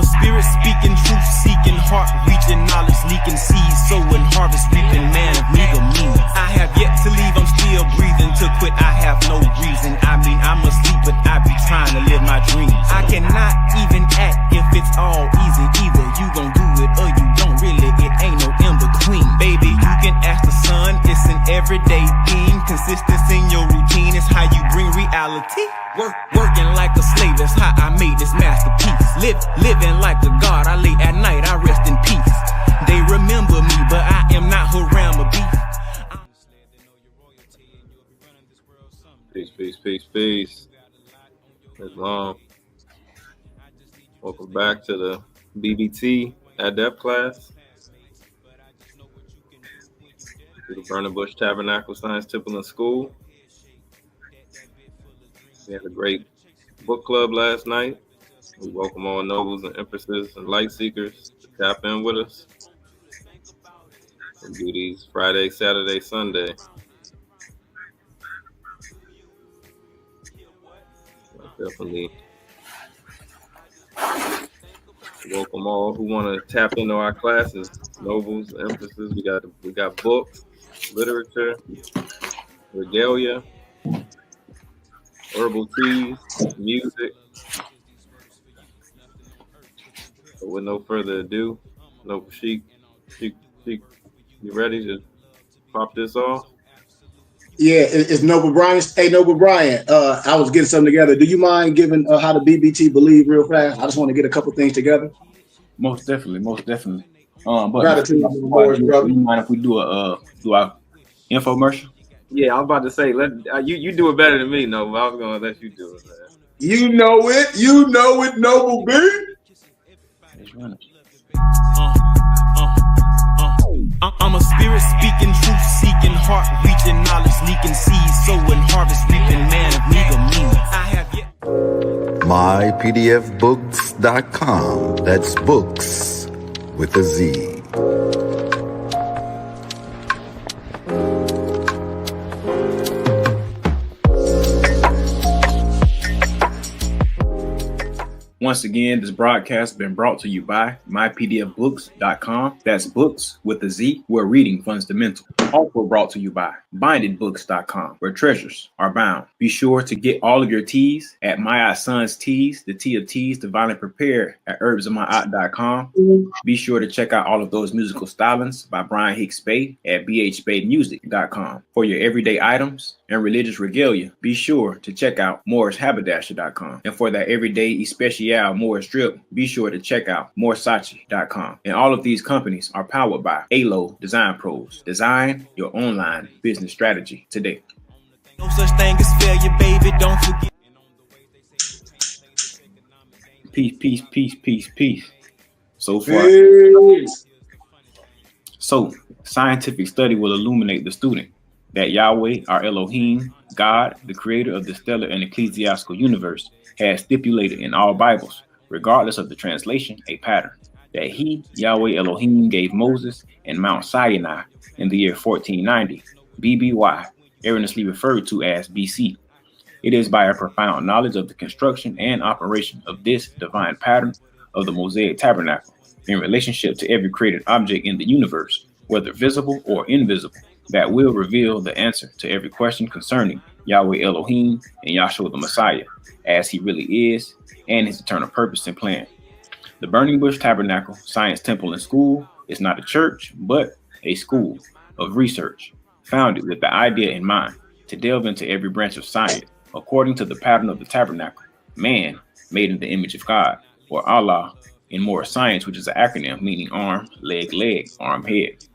a spirit speaking, truth seeking, heart reaching, knowledge leaking, seeds sowing, harvest reaping, man of meager means. I have yet to leave, I'm still breathing. To quit, I have no reason. I mean, I'm asleep, but I be trying to live my dreams. I cannot even act if it's all easy. Either you gon' do it or you don't. Really, it ain't no in between. Baby, you can ask the sun. It's an everyday thing. Consistency in your routine is how you bring reality. Working like a slave, that's how I made this masterpiece. Living like a god, I lay at night, I rest in peace. They remember me, but I am not Haram beef. Peace. Islam. Welcome back to the Bbt Adept class. To the Burning Bush Tabernacle Science Temple and School. We had a great book club last night. We welcome all nobles and empresses and light seekers to tap in with us. We do these Friday, Saturday, Sunday. Definitely welcome all who want to tap into our classes. Nobles, empresses, we got books, literature, regalia, herbal teas, music. So with no further ado, Sheik, you ready to pop this off? Yeah, it's Noble Brian. Hey, Noble Brian, I was getting something together. Do you mind giving how the BBT believe real fast? I just want to get a couple things together. Most definitely. But gratitude, do you mind if we do our infomercial? Yeah, I was about to say, you do it better than me, Noble. I was gonna let you do it, man. You know it, Noble B. Let's run it. I'm a spirit speaking, truth seeking, heart reaching, knowledge leaking, seeds sowing, harvest reaping, man of meager means. I have yet. mypdfbooks.com. That's books with a Z. Once again, this broadcast has been brought to you by mypdfbooks.com. That's books with a Z, where reading fundamental. Also brought to you by bindedbooks.com, where treasures are bound. Be sure to get all of your teas at My Son's Teas, the tea of teas divinely prepared at herbsofmyaunt.com. Be sure to check out all of those musical stylings by Brian Hicks Spade at bhspademusic.com. For your everyday items and religious regalia, be sure to check out morrishaberdasher.com. And for that everyday especial Morris drip, be sure to check out morsachi.com. And all of these companies are powered by ALO Design Pros. Design your online business strategy today. No such thing as failure, baby. Don't forget. Peace. So far. So, scientific study will illuminate the student that Yahweh, our Elohim, God, the creator of the stellar and ecclesiastical universe, has stipulated in all Bibles, regardless of the translation, a pattern that he, Yahweh Elohim, gave Moses in Mount Sinai in the year 1490, BBY, erroneously referred to as BC. It is by a profound knowledge of the construction and operation of this divine pattern of the Mosaic Tabernacle in relationship to every created object in the universe, whether visible or invisible, that will reveal the answer to every question concerning Yahweh Elohim and Yahshua the Messiah, as he really is, and his eternal purpose and plan. The Burning Bush Tabernacle Science Temple and School is not a church, but a school of research, founded with the idea in mind to delve into every branch of science, according to the pattern of the tabernacle, man made in the image of God, or Allah in more science, which is an acronym meaning arm, leg, arm, head,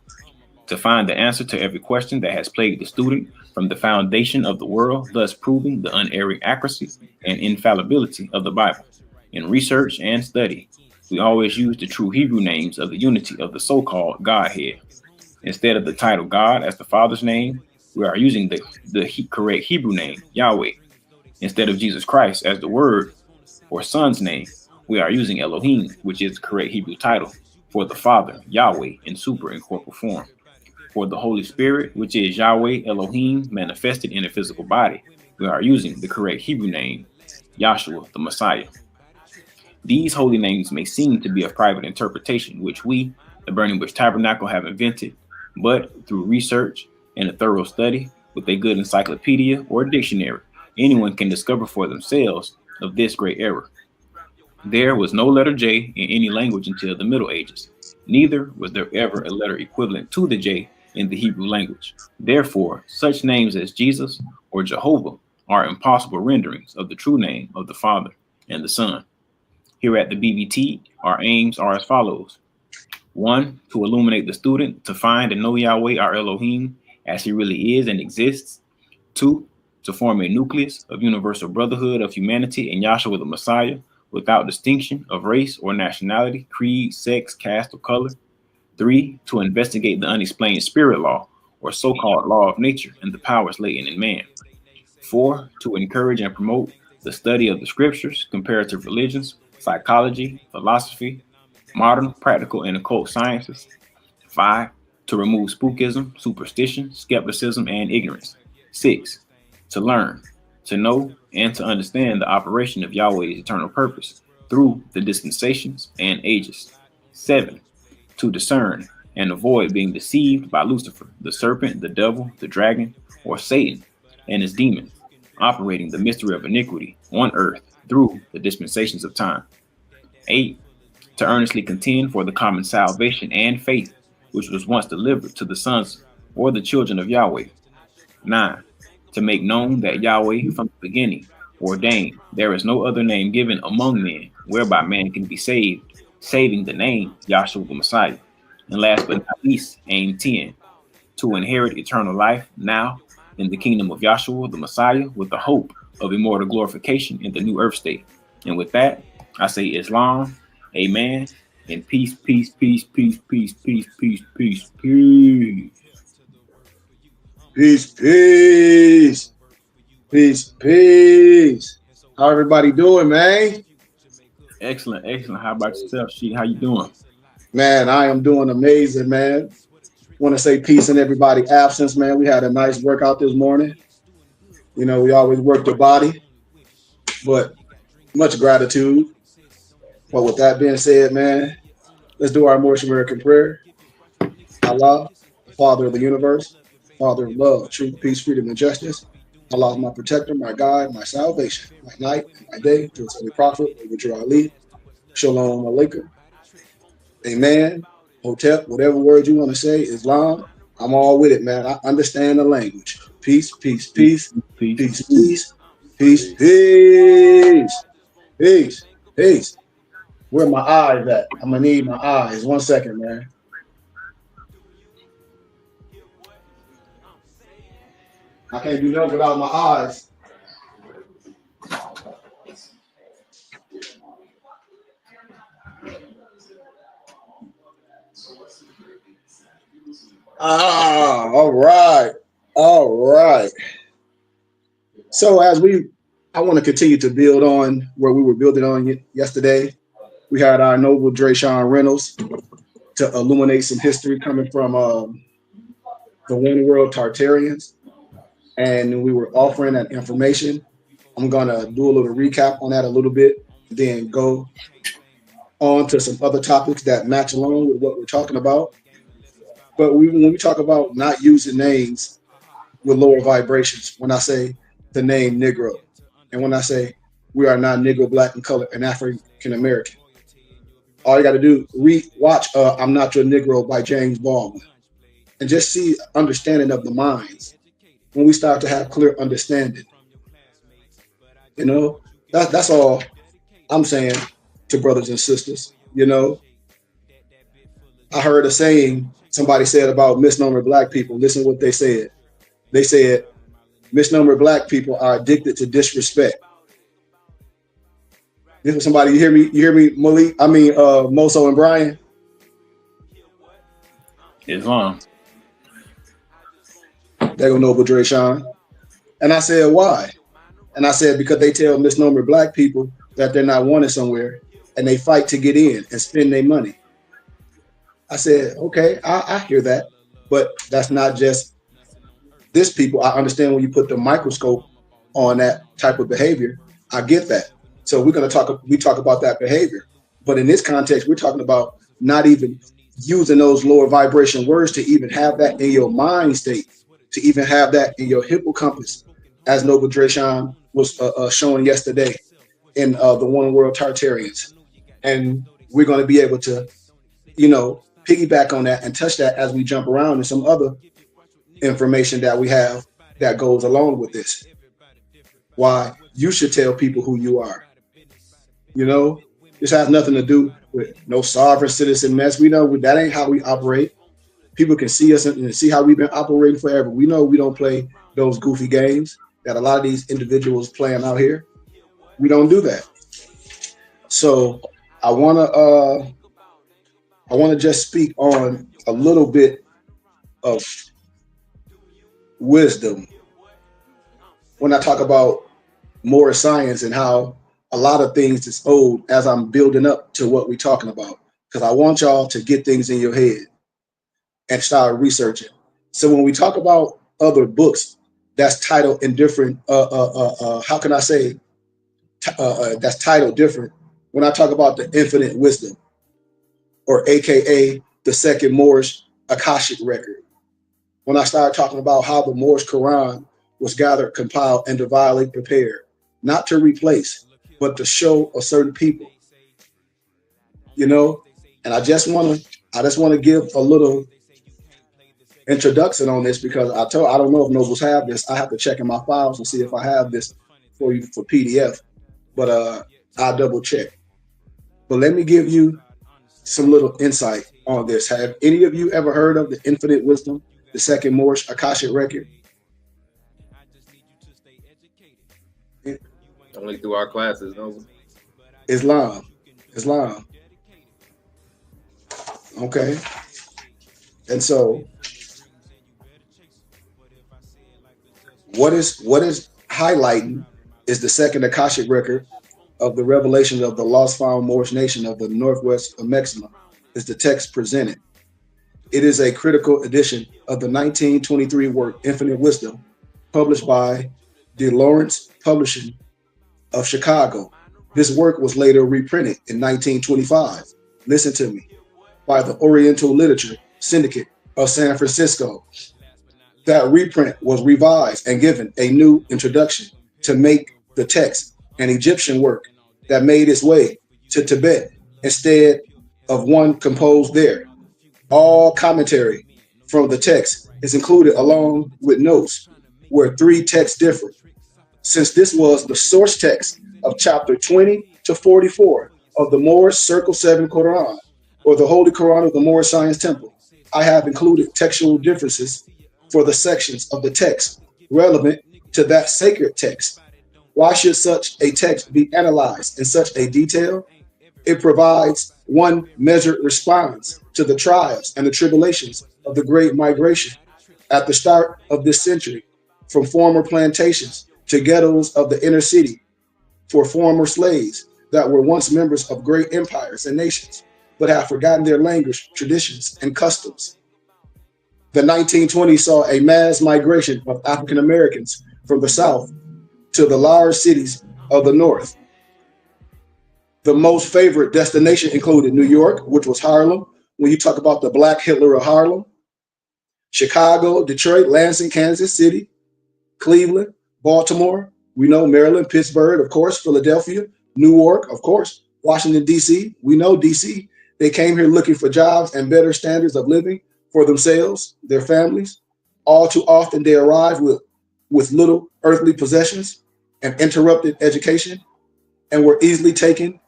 to find the answer to every question that has plagued the student from the foundation of the world, thus proving the unerring accuracy and infallibility of the Bible. In research and study, we always use the true Hebrew names of the unity of the so-called Godhead. Instead of the title God as the Father's name, we are using the correct Hebrew name, Yahweh. Instead of Jesus Christ as the Word or Son's name, we are using Elohim, which is the correct Hebrew title for the Father, Yahweh, in super and corporal form. For the Holy Spirit, which is Yahweh Elohim manifested in a physical body, we are using the correct Hebrew name, Yahshua the Messiah. These holy names may seem to be of private interpretation, which we, the Burning Bush Tabernacle, have invented, but through research and a thorough study with a good encyclopedia or dictionary, anyone can discover for themselves of this great error. There was no letter J in any language until the Middle Ages. Neither was there ever a letter equivalent to the J in the Hebrew language. Therefore, such names as Jesus or Jehovah are impossible renderings of the true name of the Father and the Son. Here at the BBT, our aims are as follows. 1, to illuminate the student to find and know Yahweh, our Elohim, as he really is and exists. 2, to form a nucleus of universal brotherhood of humanity in Yahshua the Messiah, without distinction of race or nationality, creed, sex, caste, or color. 3, to investigate the unexplained spirit law, or so-called law of nature, and the powers latent in man. 4, to encourage and promote the study of the scriptures, comparative religions, psychology, philosophy, modern, practical, and occult sciences. 5, to remove spookism, superstition, skepticism, and ignorance. 6, to learn, to know, and to understand the operation of Yahweh's eternal purpose through the dispensations and ages. 7, to discern and avoid being deceived by Lucifer, the serpent, the devil, the dragon, or Satan and his demons, operating the mystery of iniquity on earth through the dispensations of time. 8, to earnestly contend for the common salvation and faith, which was once delivered to the sons or the children of Yahweh. 9, to make known that Yahweh from the beginning ordained there is no other name given among men whereby man can be saved, saving the name Yahshua the Messiah. And last but not least, aim 10, to inherit eternal life now in the kingdom of Yahshua the Messiah with the hope of immortal glorification in the new earth state. And with that, I say Islam, amen, and peace, peace, peace, peace, peace, peace, peace, peace, peace. Peace, peace. Peace, peace. How everybody doing, man? Excellent, excellent. How about yourself, Sheik? How you doing? Man, I am doing amazing, man. Want to say peace in everybody's absence, man. We had a nice workout this morning. You know, we always work the body, but much gratitude. But with that being said, man, let's do our Morse American prayer. Allah, the Father of the universe, Father of love, truth, peace, freedom, and justice. Allah is my protector, my guide, my salvation, my night and my day. To His holy prophet, Bbt Ali. Shalom Alaikum. Amen. Hotep, whatever word you want to say, Islam, I'm all with it, man. I understand the language. Peace, peace, peace, peace, peace, peace, peace, peace, peace, peace. Where my eyes at? I'm gonna need my eyes. 1 second, man. I can't do nothing without my eyes. All right. All right. So I want to continue to build on where we were building on yesterday. We had our noble Drayshawn Reynolds to illuminate some history coming from the One World Tartarians. And we were offering that information. I'm going to do a little recap on that a little bit, then go on to some other topics that match along with what we're talking about. But when we talk about not using names with lower vibrations, when I say the name Negro, and when I say we are not Negro, Black, and Color, and African American, all you got to do, watch I'm Not Your Negro by James Baldwin, and just see understanding of the minds when we start to have clear understanding. You know, that's all I'm saying to brothers and sisters. You know, I heard a saying somebody said about misnomer Black people. Listen to what they said. They said misnomer Black people are addicted to disrespect. This was somebody, you hear me? You hear me, Malik? I mean, Moso and Brian? Islam. They go Noble Drayshawn. And I said, why? And I said, because they tell misnomer Black people that they're not wanted somewhere and they fight to get in and spend their money. I said, okay, I hear that, but that's not just this people. I understand when you put the microscope on that type of behavior. I get that. So we talk about that behavior. But in this context, we're talking about not even using those lower vibration words to even have that in your mind state, to even have that in your hippocampus, as Noble Dreshan was showing yesterday in the One World Tartarians. And we're going to be able to, piggyback on that and touch that as we jump around and some other information that we have that goes along with this. Why you should tell people who you are. This has nothing to do with no sovereign citizen mess. We know that ain't how we operate. People can see us and see how we've been operating forever. We know we don't play those goofy games that a lot of these individuals playing out here. We don't do that. So I wanna just speak on a little bit of wisdom when I talk about more science and how a lot of things is old as I'm building up to what we're talking about. Because I want y'all to get things in your head and start researching. So when we talk about other books that's titled in different, how can I say, that's titled different. When I talk about the infinite wisdom, or AKA the second Moorish Akashic record, when I start talking about how the Moorish Quran was gathered, compiled, and divinely prepared, not to replace, but to show a certain people, and I just want to give a little introduction on this because I don't know if nobles have this. I have to check in my files and see if I have this for you for PDF, but I'll double check. But let me give you some little insight on this. Have any of you ever heard of the infinite wisdom, the second Moorish Akashic record? Only through our classes, no. Islam. Okay. And so what is highlighting is the second Akashic record of the revelation of the lost found Moorish nation of the northwest of Mexico is the text presented. It is a critical edition of the 1923 work Infinite Wisdom, published by De Lawrence Publishing of Chicago. This work was later reprinted in 1925. Listen to me. By the Oriental Literature Syndicate of San Francisco. That reprint was revised and given a new introduction to make the text an Egyptian work that made its way to Tibet instead of one composed there. All commentary from the text is included along with notes where 3 texts differ. Since this was the source text of chapter 20 to 44 of the Moorish Circle 7 Quran, or the Holy Quran of the Moorish Science Temple, I have included textual differences for the sections of the text relevant to that sacred text. Why should such a text be analyzed in such a detail? It provides one measured response to the trials and the tribulations of the Great Migration at the start of this century, from former plantations to ghettos of the inner city, for former slaves that were once members of great empires and nations, but have forgotten their language, traditions, and customs. The 1920s saw a mass migration of African Americans from the South to the large cities of the North. The most favorite destination included New York, which was Harlem, when you talk about the Black Hitler of Harlem, Chicago, Detroit, Lansing, Kansas City, Cleveland, Baltimore, we know Maryland, Pittsburgh, of course, Philadelphia, Newark, of course, Washington, D.C., we know D.C. They came here looking for jobs and better standards of living for themselves, their families. All too often they arrive with little earthly possessions and interrupted education and were easily taken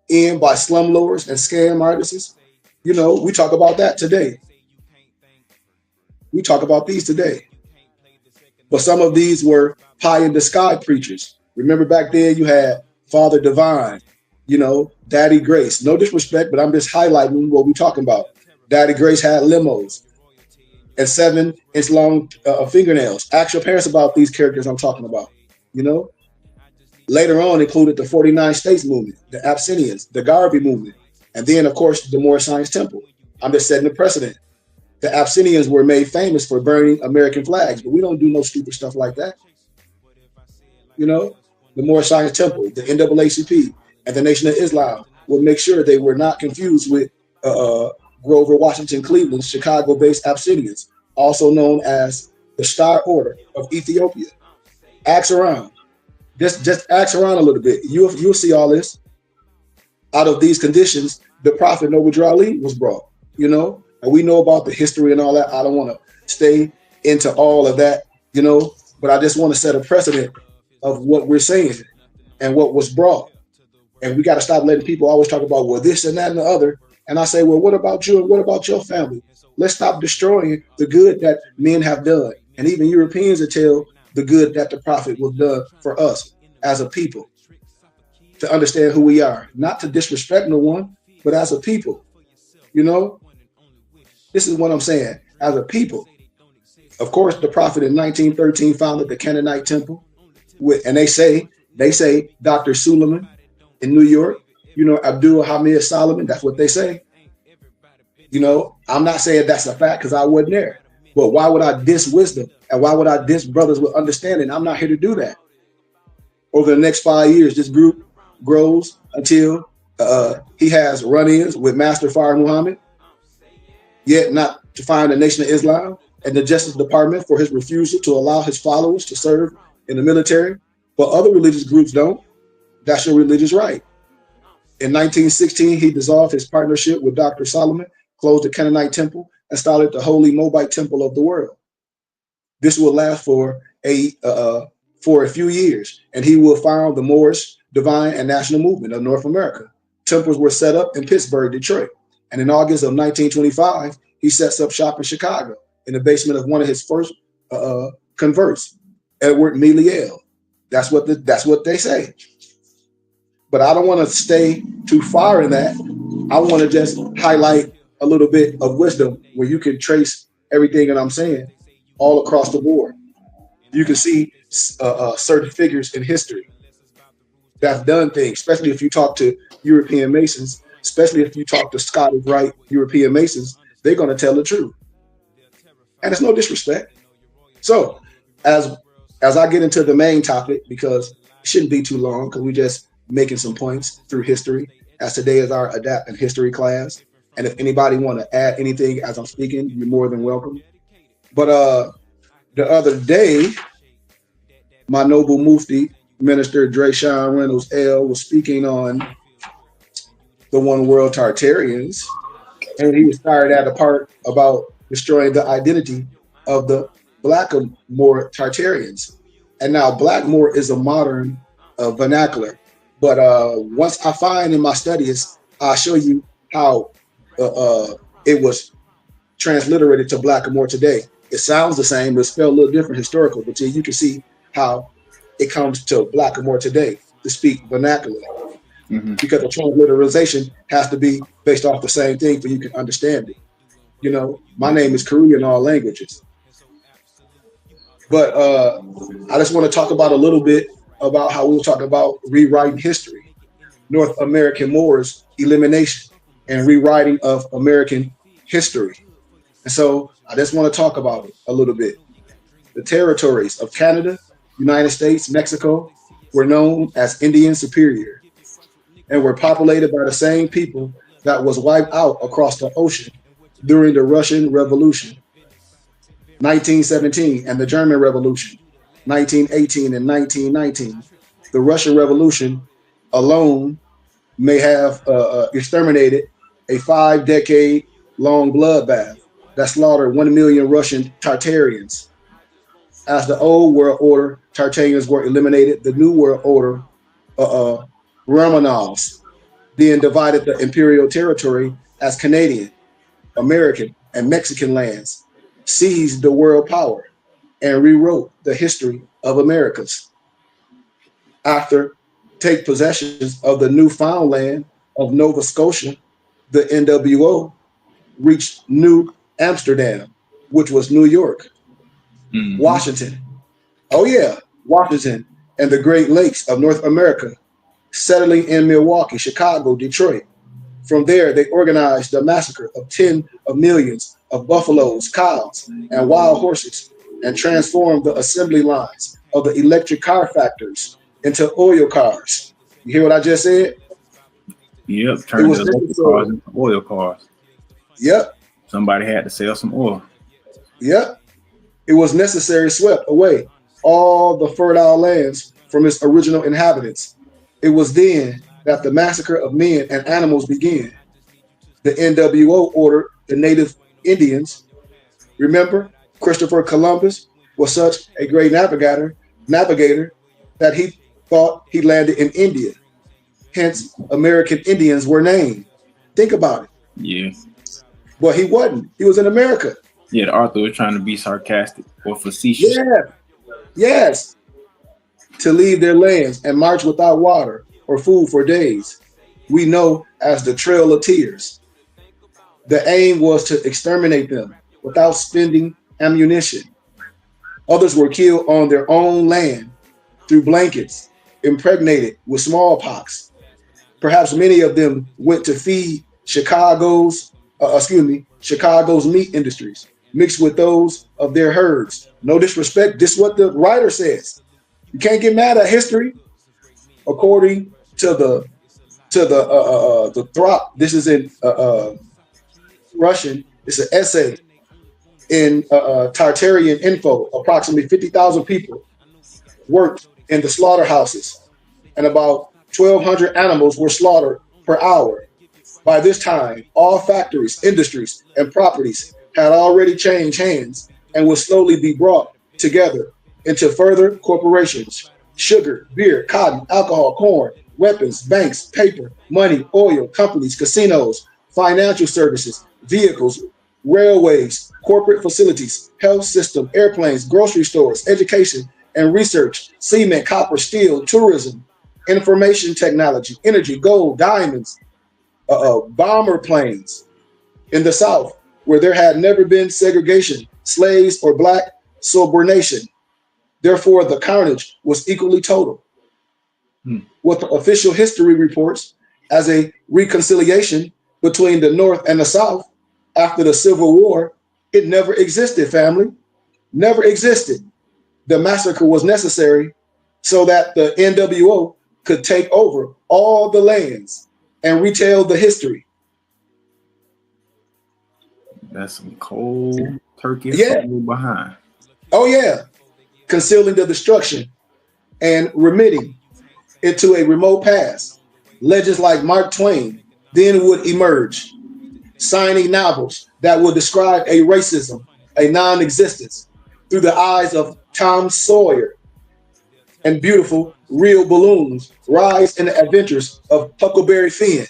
in by slumlords and scam artists. We talk about that today. We talk about these today. But some of these were pie in the sky preachers. Remember back then you had Father Divine, Daddy Grace. No disrespect, but I'm just highlighting what we're talking about. Daddy Grace had limos and 7-inch long fingernails. Ask your parents about these characters I'm talking about, Later on included the 49 States movement, the Abyssinians, the Garvey movement, and then, of course, the Moorish Science Temple. I'm just setting the precedent. The Abyssinians were made famous for burning American flags, but we don't do no stupid stuff like that. the Moorish Science Temple, the NAACP, and the Nation of Islam would make sure they were not confused with Grover Washington Cleveland's Chicago-based Abyssinians, also known as the Star Order of Ethiopia. Ask around. Just ask around a little bit. You'll see all this. Out of these conditions, the Prophet Noble Ali was brought, you know, and we know about the history and all that. I don't want to stay into all of that, you know, but I just want to set a precedent of what we're saying and what was brought. And we got to stop letting people always talk about, well, this and that and the other. And I say, well, what about you and what about your family? Let's stop destroying the good that men have done. And even Europeans will tell the good that the Prophet was done for us as a people, to understand who we are, not to disrespect no one, but as a people, you know, this is what I'm saying. As a people, of course, the Prophet in 1913 founded the Canaanite Temple, and they say Dr. Suleiman in New York, you know, Abdul Hamid Solomon. That's what they say. You know, I'm not saying that's a fact because I wasn't there, but why would I diss wisdom and why would I diss brothers with understanding? I'm not here to do that. Over the next 5 years, this group grows until he has run-ins with Master Fard Muhammad, yet not to find the Nation of Islam and the Justice Department for his refusal to allow his followers to serve in the military. But other religious groups don't. That's your religious right. In 1916, he dissolved his partnership with Dr. Solomon, closed the Canaanite Temple, and started the Holy Mobite Temple of the world. This will last for a few years, and he will found the Moorish Divine and National Movement of North America. Temples were set up in Pittsburgh, Detroit, and in August of 1925, he sets up shop in Chicago in the basement of one of his first converts, Edward Meliel. That's what they say. But I don't want to stay too far in that. I want to just highlight a little bit of wisdom where you can trace everything that I'm saying all across the board. You can see certain figures in history that have done things, especially if you talk to European Masons, especially if you talk to Scottish Rite European Masons, they're going to tell the truth. And it's no disrespect. So as I get into the main topic, because it shouldn't be too long, because we're just making some points through history, as today is our Adapt in History class. And if anybody want to add anything as I'm speaking, you're more than welcome. But the other day, my noble Mufti, Minister Drayshawn Reynolds L, was speaking on the One World Tartarians, and he started at a part about destroying the identity of the Blackamoor Tartarians. And now Blackmore is a modern vernacular. But once I find in my studies, I'll show you how it was transliterated to Blackamoor today. It sounds the same, but it's spelled a little different historical, but you can see how it comes to Blackamoor today to speak vernacular. Mm-hmm. Because the transliteration has to be based off the same thing for you can understand it. You know, my name is Korean in all languages. But I just want to talk about a little bit about how we'll talk about rewriting history, North American Moors elimination and rewriting of American history. And so I just want to talk about it a little bit. The territories of Canada, United States, Mexico were known as Indian Superior and were populated by the same people that was wiped out across the ocean during the Russian Revolution, 1917, and the German Revolution, 1918 and 1919. The Russian Revolution alone may have exterminated a 5-decade-long bloodbath that slaughtered 1 million Russian Tartarians. As the old world order Tartarians were eliminated, the new world order Romanovs then divided the imperial territory as Canadian, American, and Mexican lands, seized the world power, and rewrote the history of Americas. After take possessions of the Newfoundland of Nova Scotia, the NWO reached New Amsterdam, which was New York, Washington. Oh yeah, Washington and the Great Lakes of North America, settling in Milwaukee, Chicago, Detroit. From there, they organized the massacre of 10 of millions of buffaloes, cows, and wild horses, and transformed the assembly lines of the electric car factories into oil cars. You hear what I just said? Yep, It turned was the electric necessary. cars into oil cars. Yep, Somebody had to sell some oil. yep. It was necessary, swept away all the fertile lands from its original inhabitants. It was then that the massacre of men and animals began. The NWO ordered the native Indians. Remember, Christopher Columbus was such a great navigator that he thought he landed in India. Hence, American Indians were named. Think about it. Yeah. But he wasn't. He was in America. Yeah, the author was trying to be sarcastic or facetious. Yeah, yes. To leave their lands and march without water or food for days. We know as the Trail of Tears. The aim was to exterminate them without spending ammunition. Others were killed on their own land through blankets, impregnated with smallpox. Perhaps many of them went to feed Chicago's meat industries, mixed with those of their herds. No disrespect, this is what the writer says. You can't get mad at history. According to the Throp, this is in Russian. It's an essay in Tartarian Info. Approximately 50,000 people worked in the slaughterhouses, and about 1,200 animals were slaughtered per hour. By this time, all factories, industries, and properties had already changed hands and would slowly be brought together into further corporations. Sugar, beer, cotton, alcohol, corn, weapons, banks, paper, money, oil, companies, casinos, financial services, vehicles, railways, corporate facilities, health system, airplanes, grocery stores, education and research, cement, copper, steel, tourism, information technology, energy, gold, diamonds, bomber planes. In the South, where there had never been segregation, slaves, or black subordination. Therefore, the carnage was equally total. What the official history reports as a reconciliation between the North and the South after the Civil War, it never existed, family. Never existed. The massacre was necessary so that the NWO could take over all the lands and retell the history. That's some cold turkey behind. Oh, yeah. Concealing the destruction and remitting it to a remote past. Legends like Mark Twain then would emerge, signing novels that would describe a racism, a non-existence, through the eyes of Tom Sawyer, and beautiful real balloons rise in the adventures of Huckleberry Finn.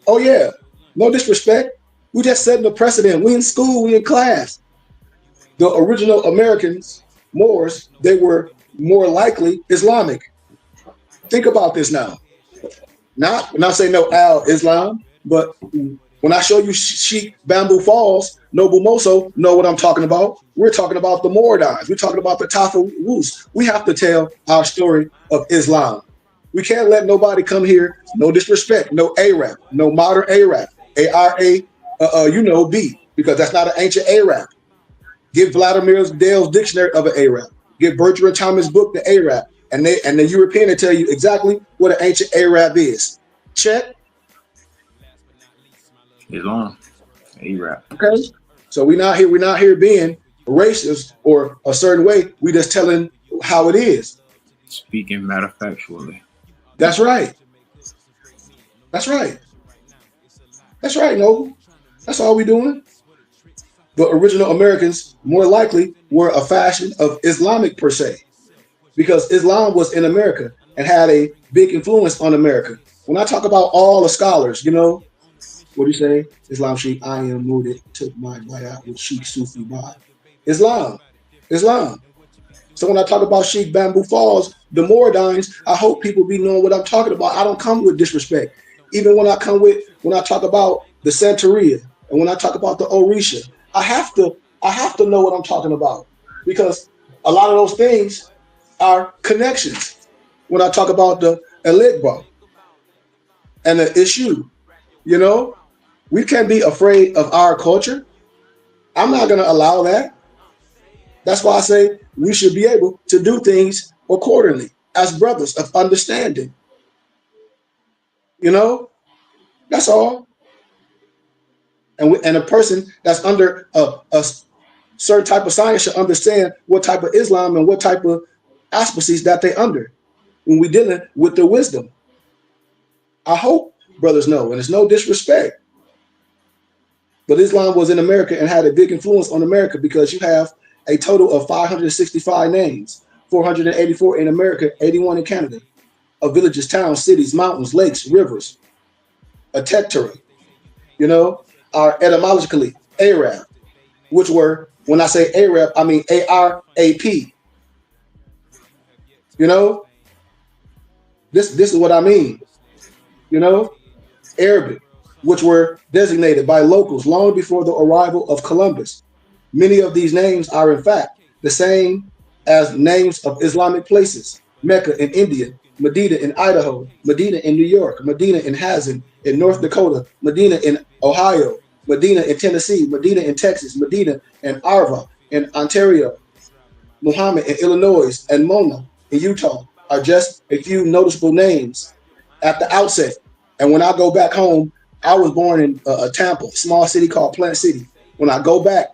Oh yeah, no disrespect. We just setting the precedent. We in school, we in class. The original Americans, Moors, they were more likely Islamic. Think about this now. Not saying no Islam, but when I show you Sheikh Bamboo Falls, Noble Moso know what I'm talking about. We're talking about the Mordais. We're talking about the Tafawus. We have to tell our story of Islam. We can't let nobody come here, no disrespect, no Arab, no modern Arab, A-R-A, because that's not an ancient Arab. Give Vladimir Dale's dictionary of an Arab. Give Bertrand Thomas' book, The Arab, and the European will tell you exactly what an ancient Arab is. Check. Islam, Arab. Okay. So we're not here being racist or a certain way. We just telling how it is. Speaking matter-factually. That's right. That's right. That's right, Noble. That's all we doing. The original Americans more likely were a fashion of Islamic per se, because Islam was in America and had a big influence on America. When I talk about all the scholars, what do you say? Islam Sheikh, I am Mudit, took my bayat with Sheikh Sufi Ba. Islam. So when I talk about Sheikh Bamboo Falls, the Mordines, I hope people be knowing what I'm talking about. I don't come with disrespect. Even when I talk about the Santeria and when I talk about the Orisha, I have to know what I'm talking about, because a lot of those things are connections. When I talk about the Eligba and the issue, we can't be afraid of our culture. I'm not going to allow that. That's why I say we should be able to do things accordingly, as brothers of understanding. You know, that's all. And a person that's under a certain type of science should understand what type of Islam and what type of auspices that they under when we dealing with the wisdom. I hope brothers know, and it's no disrespect, but Islam was in America and had a big influence on America because you have a total of 565 names, 484 in America, 81 in Canada, of villages, towns, cities, mountains, lakes, rivers, a territory, you know, are etymologically Arab, which were, when I say Arab, I mean A-R-A-P. You know, this is what I mean. You know, Arabic, which were designated by locals long before the arrival of Columbus. Many of these names are in fact the same as names of Islamic places: Mecca in India, Medina in Idaho, Medina in New York, Medina in Hazen in North Dakota, Medina in Ohio, Medina in Tennessee, Medina in Texas, Medina in Arva in Ontario, Muhammad in Illinois, and Mona in Utah are just a few noticeable names at the outset. And when I go back home, I was born in Tampa, a small city called Plant City. When I go back,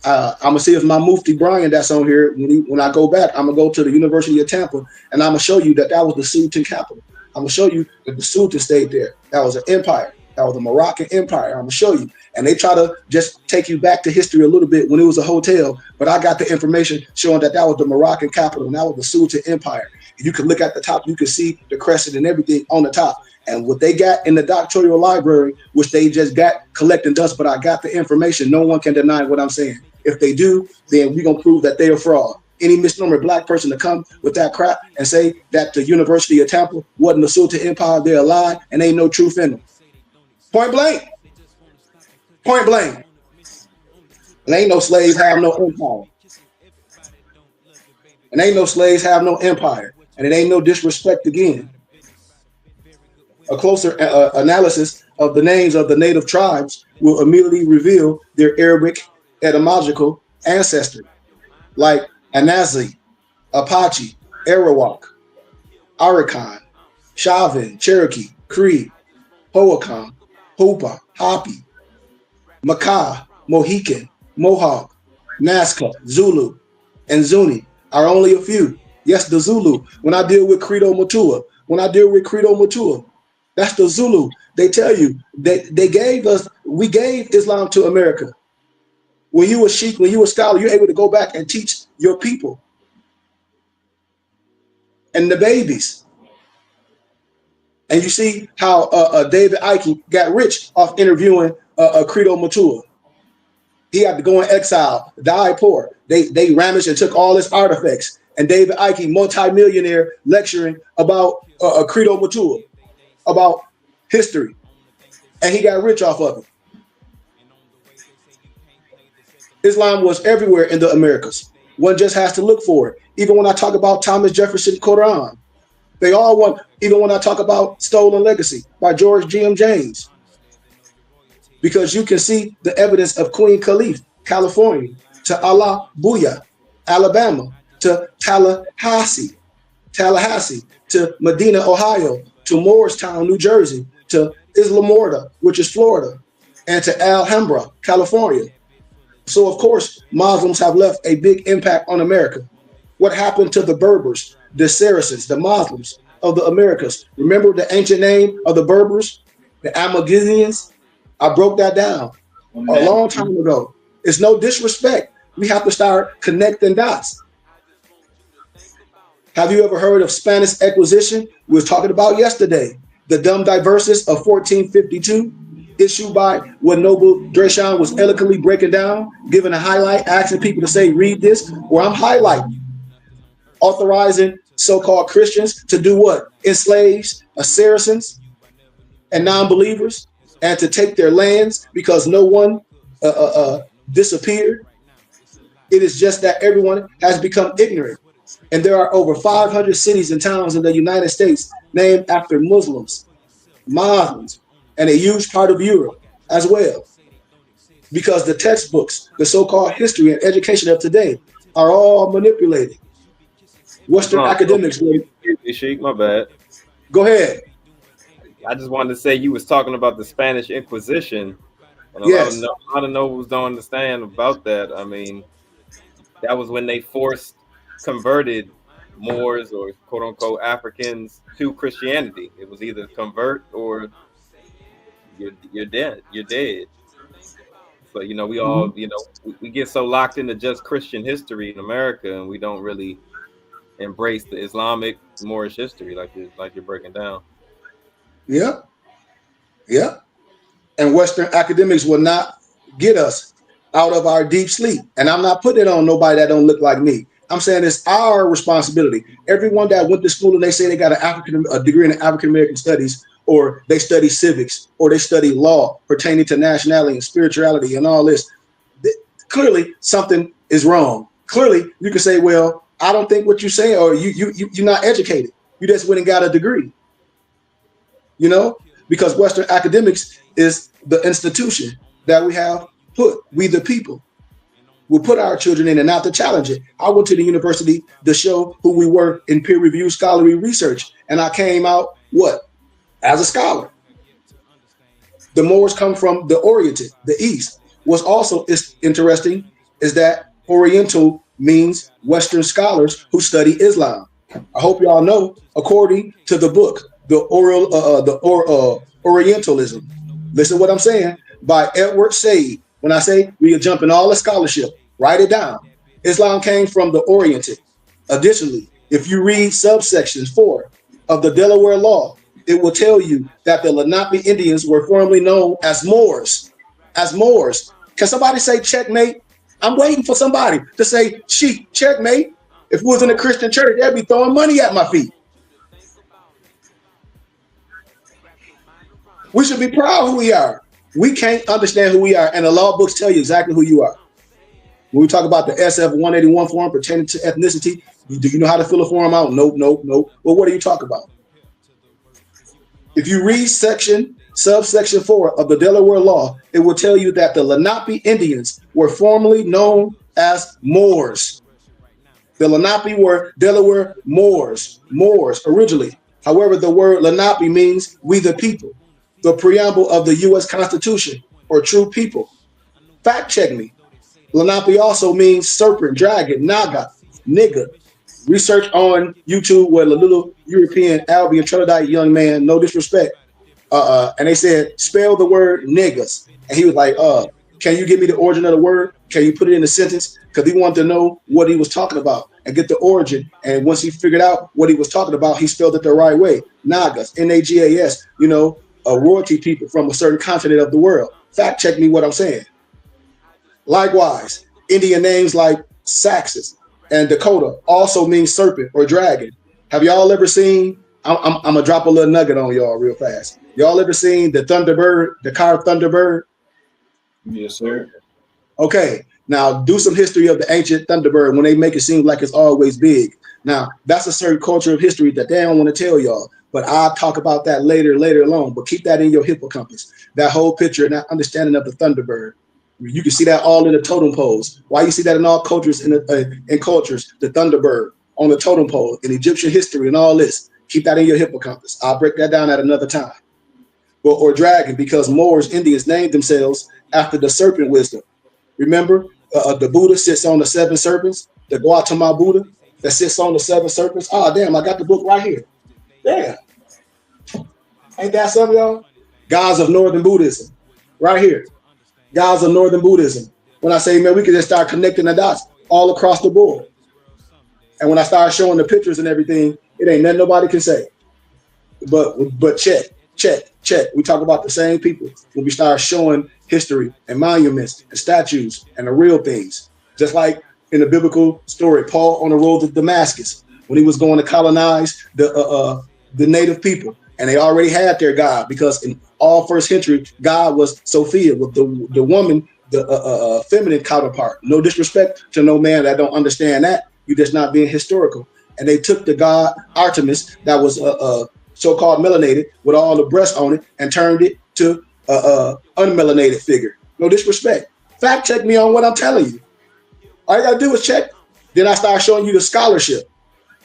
I'm gonna see if my Mufti Brian that's on here. When I go back, I'm gonna go to the University of Tampa, and I'm gonna show you that was the Sultan capital. I'm gonna show you that the Sultan stayed there. That was an empire. That was the Moroccan Empire. I'm gonna show you. And they try to just take you back to history a little bit when it was a hotel, but I got the information showing that was the Moroccan capital, and that was the Sultan Empire. And you can look at the top, you can see the crescent and everything on the top. And what they got in the doctoral library, which they just got collecting dust, but I got the information. No one can deny what I'm saying. If they do, then we're gonna prove that they're a fraud. Any misnomer black person to come with that crap and say that the University of Tampa wasn't the Sultan Empire, they're a lie and ain't no truth in them. Point blank. Point blank. And ain't no slaves have no empire. And ain't no slaves have no empire. And it ain't no disrespect again. A closer analysis of the names of the native tribes will immediately reveal their Arabic etymological ancestry, like Anazi, Apache, Arawak, Arakan, Chauvin, Cherokee, Cree, Hohokam, Hopa, Hopi, Makah, Mohican, Mohawk, Nazca, Zulu, and Zuni are only a few. Yes, the Zulu. When I deal with Credo Matua, that's the Zulu. They tell you we gave Islam to America. When you were sheik, when you were scholar, you're able to go back and teach your people and the babies. And you see how David Icke got rich off interviewing Credo Matua. He had to go in exile, die poor. They ramaged and took all his artifacts. And David Icke, multi-millionaire, lecturing about Credo Matua, about history. And he got rich off of it. Islam was everywhere in the Americas. One just has to look for it. Even when I talk about Thomas Jefferson Quran, they all want, even when I talk about Stolen Legacy by George G.M. James, because you can see the evidence of Queen Khalif, California, to Allah Booyah, Alabama, to Tallahassee, to Medina, Ohio, to Morristown, New Jersey, to Islamorda, which is Florida, and to Alhambra, California. So, of course, Muslims have left a big impact on America. What happened to the Berbers, the Saracens, the Muslims of the Americas? Remember the ancient name of the Berbers, the Amazighians? I broke that down a long time ago. It's no disrespect. We have to start connecting dots. Have you ever heard of Spanish Inquisition? We were talking about yesterday. The Dum Diversis of 1452, issued by what Noble Dreschan was eloquently breaking down, giving a highlight, asking people to say, read this, where I'm highlighting. Authorizing so-called Christians to do what? Enslave Saracens and non-believers, and to take their lands because no one disappeared. It is just that everyone has become ignorant. And there are over 500 cities and towns in the United States named after Muslims, and a huge part of Europe as well. Because the textbooks, the so-called history and education of today are all manipulated. Western academics. Sheik, my bad. Go ahead. I just wanted to say you was talking about the Spanish Inquisition, and a lot of nobles don't understand about that. I mean, that was when they converted Moors or quote unquote Africans to Christianity. It was either convert or you're dead. You're dead. So we all we get so locked into just Christian history in America, and we don't really embrace the Islamic Moorish history like you're breaking down. Yeah. And Western academics will not get us out of our deep sleep. And I'm not putting it on nobody that don't look like me. I'm saying it's our responsibility. Everyone that went to school and they say they got a degree in African American studies, or they study civics, or they study law pertaining to nationality and spirituality and all this, clearly something is wrong. Clearly you can say, well, I don't think what you say, or you're not educated. You just went and got a degree. Because Western academics is the institution that we have put, we the people, will put our children in and not to challenge it. I went to the university to show who we were in peer-reviewed scholarly research, and I came out, as a scholar. The Moors come from the Orient, the East. What's also interesting is that Oriental means Western scholars who study Islam. I hope y'all know, according to the book, Orientalism. Listen to what I'm saying, by Edward Said. When I say we are jumping all the scholarship, write it down. Islam came from the Orient. Additionally, if you read subsection 4 of the Delaware law, it will tell you that the Lenape Indians were formerly known as Moors. As Moors. Can somebody say checkmate? I'm waiting for somebody to say, Sheik, checkmate. If we was in a Christian church, they'd be throwing money at my feet. We should be proud of who we are. We can't understand who we are, and the law books tell you exactly who you are. When we talk about the SF 181 form pertaining to ethnicity, do you know how to fill a form out? Nope. Well, what are you talking about? If you read subsection 4 of the Delaware law, it will tell you that the Lenape Indians were formerly known as Moors. The Lenape were Delaware Moors originally. However, the word Lenape means we the people. The preamble of the U.S. Constitution, or true people. Fact check me. Lenape also means serpent, dragon, naga, nigga. Research on YouTube where the little European Albion Trinidad young man, no disrespect, and they said, spell the word niggas. And he was like, can you give me the origin of the word? Can you put it in a sentence? Because he wanted to know what he was talking about and get the origin. And once he figured out what he was talking about, he spelled it the right way. Nagas, Nagas, royalty people from a certain continent of the world. Fact check me what I'm saying. Likewise, Indian names like Saxon and Dakota also mean serpent or dragon. Have y'all ever seen, I'm gonna drop a little nugget on y'all real fast. Y'all ever seen the Thunderbird, the car Thunderbird? Yes, sir. Okay, now do some history of the ancient Thunderbird when they make it seem like it's always big. Now, that's a certain culture of history that they don't want to tell y'all. But I'll talk about that later along. But keep that in your hippocampus. That whole picture and that understanding of the Thunderbird. You can see that all in the totem poles. Why you see that in all cultures, in cultures, the Thunderbird on the totem pole, in Egyptian history and all this. Keep that in your hippocampus. I'll break that down at another time. Or dragon, because Moors, Indians named themselves after the serpent wisdom. Remember, the Buddha sits on the 7 serpents, the Gautama Buddha that sits on the 7 serpents. Oh, damn, I got the book right here. Damn. Ain't that something, y'all? Gods of Northern Buddhism. Right here. Gods of Northern Buddhism. When I say, man, we can just start connecting the dots all across the board. And when I start showing the pictures and everything, it ain't nothing nobody can say. But check. We talk about the same people when we start showing history and monuments and statues and the real things. Just like in the biblical story, Paul on the road to Damascus, when he was going to colonize the native people, and they already had their God, because in all first century, God was Sophia, with the woman, the feminine counterpart. No disrespect to no man that don't understand that. You're just not being historical. And they took the god Artemis that was so-called melanated with all the breasts on it and turned it to unmelanated figure. No disrespect. Fact check me on what I'm telling you. All you gotta do is check. Then I start showing you the scholarship.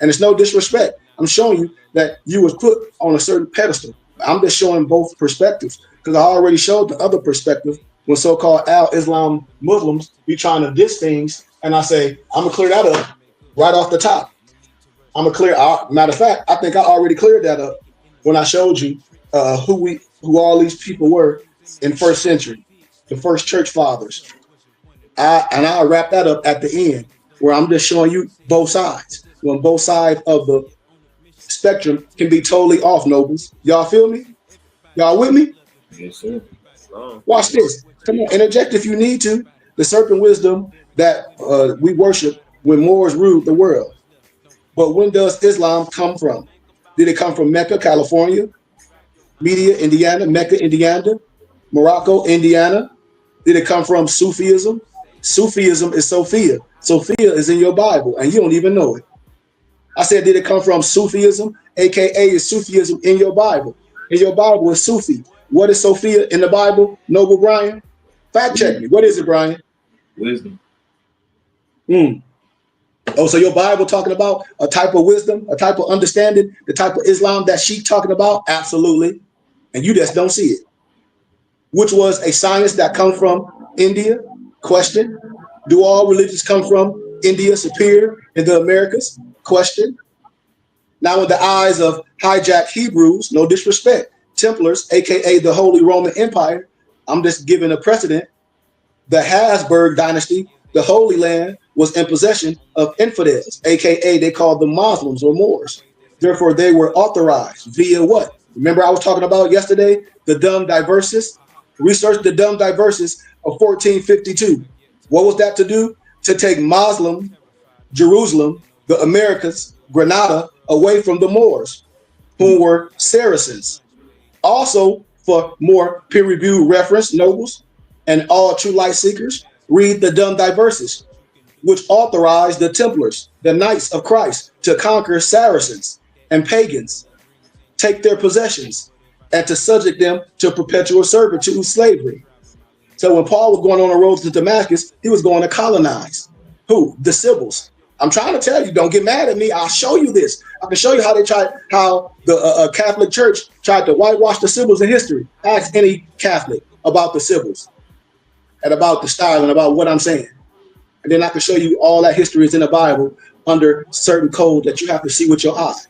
And it's no disrespect. I'm showing you that you was put on a certain pedestal. I'm just showing both perspectives because I already showed the other perspective when so-called Al-Islam Muslims be trying to diss things. And I say, I'm going to clear that up right off the top. I'm going to clear out. Matter of fact, I think I already cleared that up when I showed you who all these people were in first century, the first church fathers. I'll wrap that up at the end where I'm just showing you both sides. When both sides of the spectrum can be totally off, nobles. Y'all feel me? Y'all with me? Yes, sir. Watch this. Come on, interject if you need to. The serpent wisdom that we worship when Moors ruled the world. But when does Islam come from? Did it come from Mecca, California? Media, Indiana, Mecca, Indiana, Morocco, Indiana? Did it come from Sufism? Sufism is Sophia. Sophia is in your Bible, and you don't even know it. I said, did it come from Sufism? AKA is Sufism in your Bible. In your Bible is Sufi. What is Sophia in the Bible? Noble Brian? Fact check me. What is it, Brian? Wisdom. Oh, so your Bible talking about a type of wisdom, a type of understanding, the type of Islam that she talking about? Absolutely. And you just don't see it. Which was a science that comes from India? Question. Do all religions come from India superior in the Americas? Question. Now in the eyes of hijacked Hebrews, no disrespect, Templars, aka the Holy Roman Empire, I'm just giving a precedent. The Habsburg dynasty, the Holy Land, was in possession of infidels, aka they called them Muslims or Moors. Therefore, they were authorized via what? Remember I was talking about yesterday, the dumb diverses? Research the dumb diverses of 1452. What was that to do? To take Muslim, Jerusalem, the Americas, Granada, away from the Moors, who were Saracens. Also, for more peer-reviewed reference, nobles, and all true light seekers, read the dumb diverses, which authorized the Templars, the Knights of Christ, to conquer Saracens and pagans, take their possessions, and to subject them to perpetual servitude, slavery. So when Paul was going on the road to Damascus, he was going to colonize. Who? The Sibyls. I'm trying to tell you, don't get mad at me. I'll show you this. I can show you how the Catholic Church tried to whitewash the Sibyls in history. Ask any Catholic about the Sibyls and about the style and about what I'm saying. And then I can show you all that history is in the Bible under certain code that you have to see with your eye.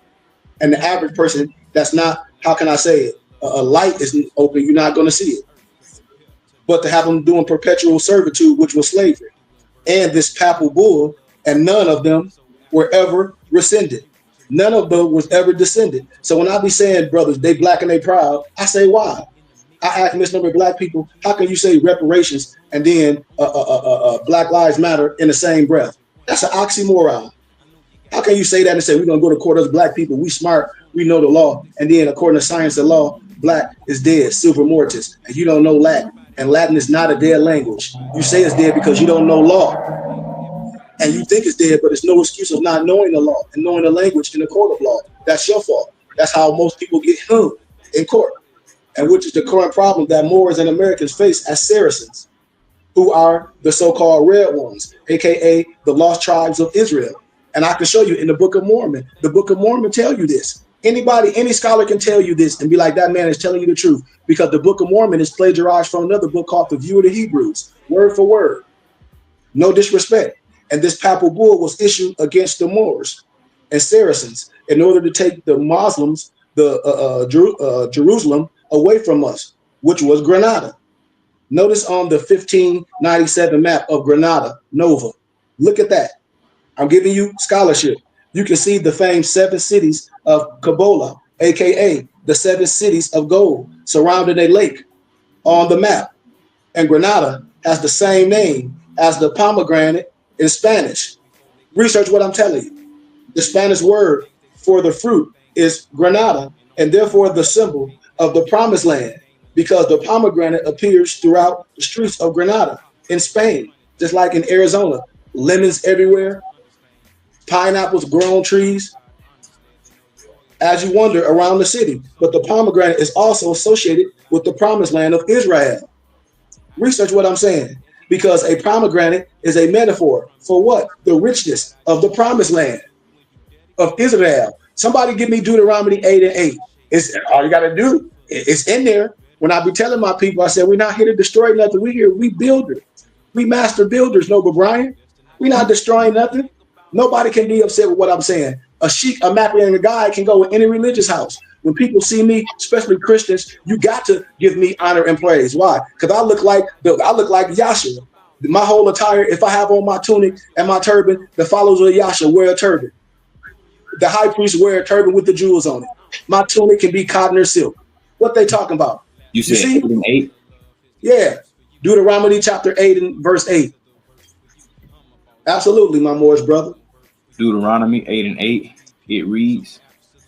And the average person that's not, how can I say it? A light isn't open, you're not going to see it. But to have them doing perpetual servitude, which was slavery, and this papal bull, and none of them were ever rescinded. None of them was ever descended. So when I be saying, brothers, they black and they proud, I say, why? I ask misnumbered black people, how can you say reparations and then Black Lives Matter in the same breath? That's an oxymoron. How can you say that and say, we're going to go to court as black people, we smart, we know the law, and then according to science and law, black is dead, silver mortis, and you don't know Latin. And Latin is not a dead language. You say it's dead because you don't know law. And you think it's dead, but it's no excuse of not knowing the law and knowing the language in the court of law. That's your fault. That's how most people get hung in court. And which is the current problem that Moors and Americans face as Saracens, who are the so-called red ones, aka the lost tribes of Israel. And I can show you in the Book of Mormon. The Book of Mormon tell you this. Anybody, any scholar can tell you this and be like, that man is telling you the truth, because the Book of Mormon is plagiarized from another book called The View of the Hebrews, word for word. No disrespect. And this papal bull was issued against the Moors and Saracens in order to take the Muslims, Jerusalem, away from us, which was Granada. Notice on the 1597 map of Granada, Nova. Look at that. I'm giving you scholarship. You can see the famed 7 cities of Kabola, aka the 7 cities of gold, surrounding a lake on the map. And Granada has the same name as the pomegranate in Spanish. Research what I'm telling you. The Spanish word for the fruit is Granada, and therefore the symbol of the promised land, because the pomegranate appears throughout the streets of Granada in Spain, just like in Arizona. Lemons everywhere, pineapples grow on trees, as you wander around the city. But the pomegranate is also associated with the promised land of Israel. Research what I'm saying, because a pomegranate is a metaphor for what? The richness of the promised land. of Israel. Somebody give me Deuteronomy 8:8. It's all you got to do. It's in there. When I be telling my people, I said, we're not here to destroy nothing. We builders. We master builders, Noble Brian. We're not destroying nothing. Nobody can be upset with what I'm saying. A sheik, a Macklin, and a guy can go in any religious house. When people see me, especially Christians, you got to give me honor and praise. Why? Because I look like Yahshua. My whole attire, if I have on my tunic and my turban, the followers of Yahshua wear a turban. The high priest wear a turban with the jewels on it. My tunic can be cotton or silk. What they talking about? You said 8 and 8? Yeah. Deuteronomy chapter 8 and verse 8. Absolutely, my Moorish brother. Deuteronomy 8 and 8. It reads,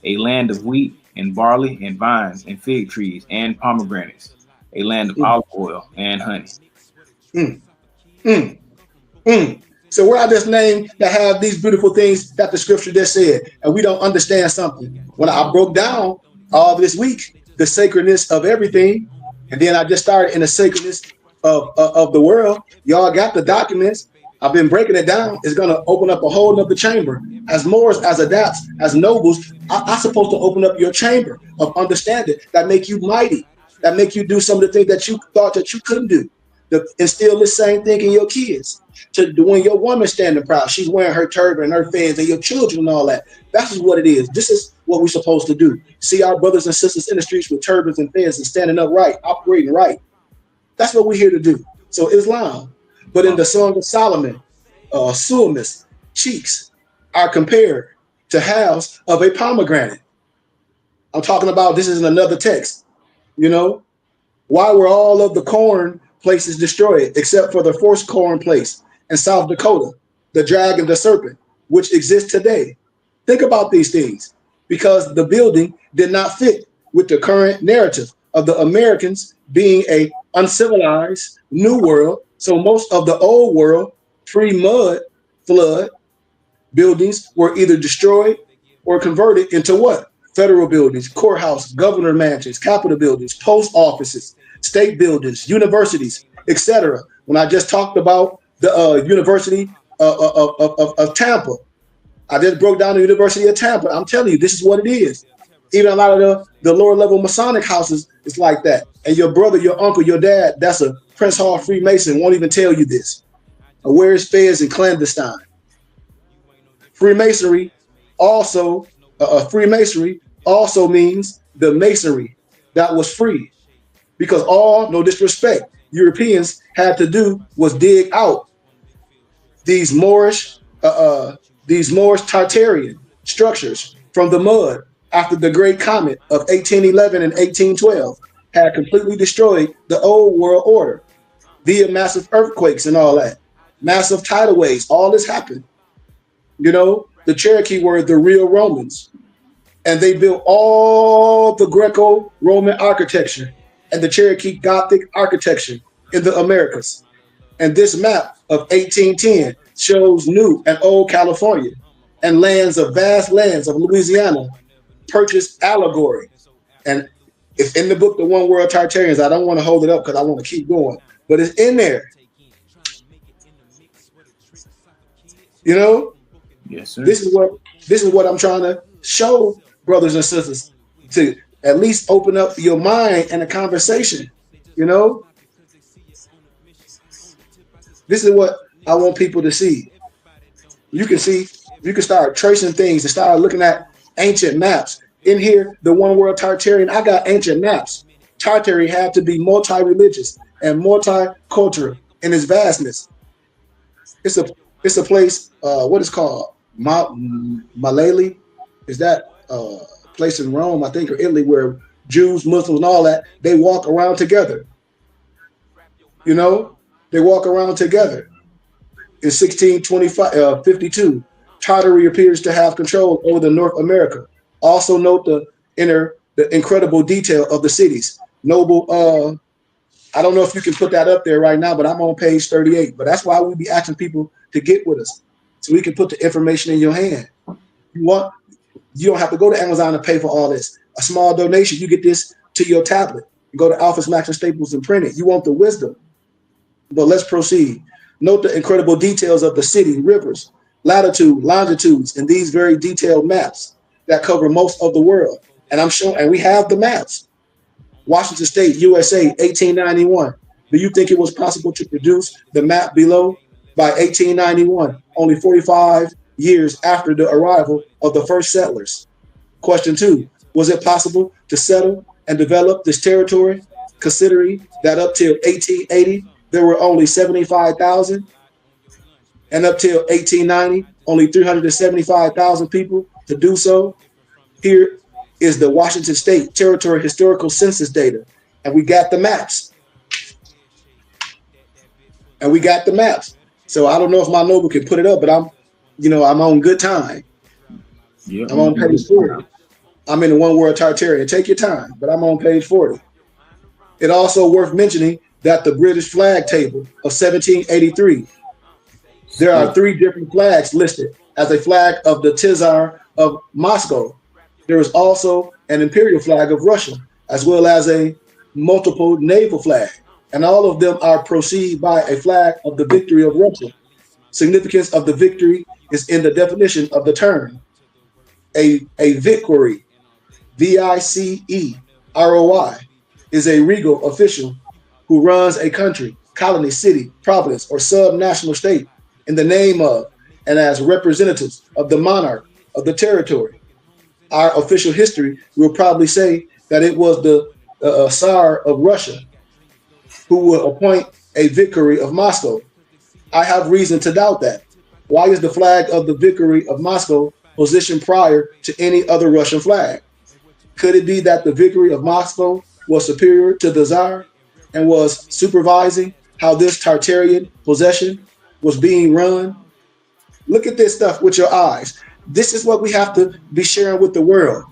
a land of wheat and barley and vines and fig trees and pomegranates, a land of olive oil and honey. So where I just named that have these beautiful things that the scripture just said, and we don't understand something. When I broke down all this week, the sacredness of everything, and then I just started in the sacredness of the world. Y'all got the documents. I've been breaking it down. It's going to open up a whole nother chamber. As Moors, as adapts, as nobles, I'm supposed to open up your chamber of understanding that make you mighty, that make you do some of the things that you thought that you couldn't do. To instill the same thing in your kids. To when your woman standing proud, she's wearing her turban and her fans, and your children and all that. That's what it is. This is what we're supposed to do. See our brothers and sisters in the streets with turbans and fans and standing up right, operating right. That's what we're here to do. So Islam. But in the Song of Solomon, Sulamith's cheeks are compared to halves of a pomegranate. I'm talking about, this is in another text. You know, why were all of the corn places destroyed except for the forced corn place in South Dakota, the dragon, the serpent, which exists today? Think about these things, because the building did not fit with the current narrative of the Americans being a uncivilized new world. So most of the old world pre-mud flood buildings were either destroyed or converted into what? Federal buildings, courthouse, governor mansions, capitol buildings, post offices, state buildings, universities, etc. When I just talked about the University of Tampa, I just broke down the University of Tampa. I'm telling you, this is what it is. Even a lot of the lower level Masonic houses is like that. And your brother, your uncle, your dad, that's a Prince Hall Freemason, won't even tell you this. Where is feds and clandestine? Freemasonry also means the masonry that was free, because all, no disrespect, Europeans had to do was dig out these Moorish Tartarian structures from the mud after the Great Comet of 1811 and 1812 had completely destroyed the old world order via massive earthquakes and all that, massive tidal waves. All this happened. You know, the Cherokee were the real Romans, and they built all the Greco-Roman architecture and the Cherokee Gothic architecture in the Americas. And this map of 1810 shows New and Old California and vast lands of Louisiana purchased allegory. And it's in the book, The One World Tartarians. I don't want to hold it up because I want to keep going, but it's in there. You know? Yes, sir. This is what I'm trying to show brothers and sisters, to at least open up your mind and a conversation. You know? This is what I want people to see. You can start tracing things and start looking at ancient maps. In here, the One World Tartarian, I got ancient maps. Tartary had to be multi-religious and multicultural in its vastness. It's a place, what is called Malali? Is that a place in Rome, I think, or Italy, where Jews, Muslims, and all that, they walk around together. You know, they walk around together. In 52, Tartary appears to have control over the North America. Also note the incredible detail of the cities. Noble, I don't know if you can put that up there right now, but I'm on page 38. But that's why we be asking people to get with us, so we can put the information in your hand. You don't have to go to Amazon to pay for all this. A small donation, you get this to your tablet. You go to Alphas, Max, and Staples and print it. You want the wisdom. But let's proceed. Note the incredible details of the city, rivers, latitude, longitudes in these very detailed maps that cover most of the world. And I'm showing, and we have the maps. Washington State, USA, 1891. Do you think it was possible to produce the map below by 1891, only 45 years after the arrival of the first settlers? Question 2, was it possible to settle and develop this territory, considering that up till 1880, there were only 75,000, and up till 1890, only 375,000 people to do so? Here is the Washington State Territory Historical Census data, and we got the maps. So I don't know if my noble can put it up, but I'm on good time. Yeah, I'm on page 40. I'm in the One World Tartarian. Take your time, but I'm on page 40. It also worth mentioning that the British flag table of 1783, there are 3 different flags listed as a flag of the Tsar of Moscow. There is also an imperial flag of Russia, as well as a multiple naval flag. And all of them are preceded by a flag of the victory of Russia. Significance of the victory is in the definition of the term. A victory, V-I-C-E-R-O-Y, is a regal official who runs a country, colony, city, province, or sub-national state in the name of and as representatives of the monarch of the territory. Our official history will probably say that it was the Tsar of Russia who will appoint a victory of Moscow. I have reason to doubt that. Why is the flag of the victory of Moscow positioned prior to any other Russian flag? Could it be that the victory of Moscow was superior to the Tsar and was supervising how this Tartarian possession was being run? Look at this stuff with your eyes. This is what we have to be sharing with the world.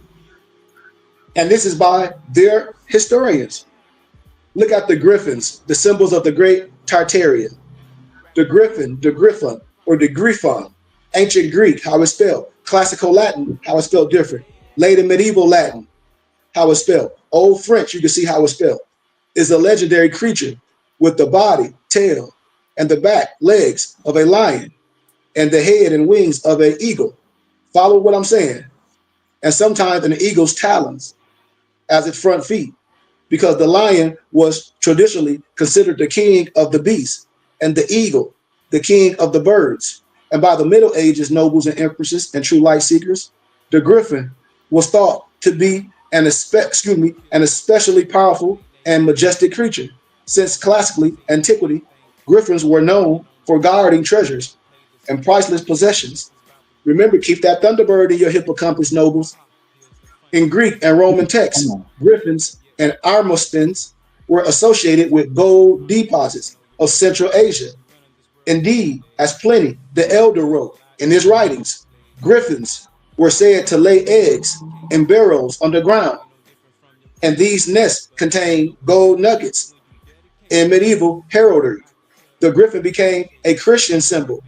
And this is by their historians. Look at the griffins, the symbols of the great Tartarian. The griffin, the griffon, or the griffon. Ancient Greek, how it's spelled. Classical Latin, how it's spelled different. Later medieval Latin, how it's spelled. Old French, you can see how it's spelled. Is a legendary creature with the body, tail, and the back, legs of a lion, and the head and wings of an eagle. Follow what I'm saying? And sometimes an eagle's talons as its front feet, because the lion was traditionally considered the king of the beasts, and the eagle, the king of the birds. And by the Middle Ages, nobles and empresses and true light seekers, the griffin was thought to be an especially powerful and majestic creature. Since classically antiquity, griffins were known for guarding treasures and priceless possessions. Remember, keep that thunderbird in your hippocampus, nobles. In Greek and Roman texts, griffins and armostens were associated with gold deposits of Central Asia. Indeed, as Pliny the Elder wrote in his writings, griffins were said to lay eggs in barrels underground, and these nests contained gold nuggets. In medieval heraldry, the griffin became a Christian symbol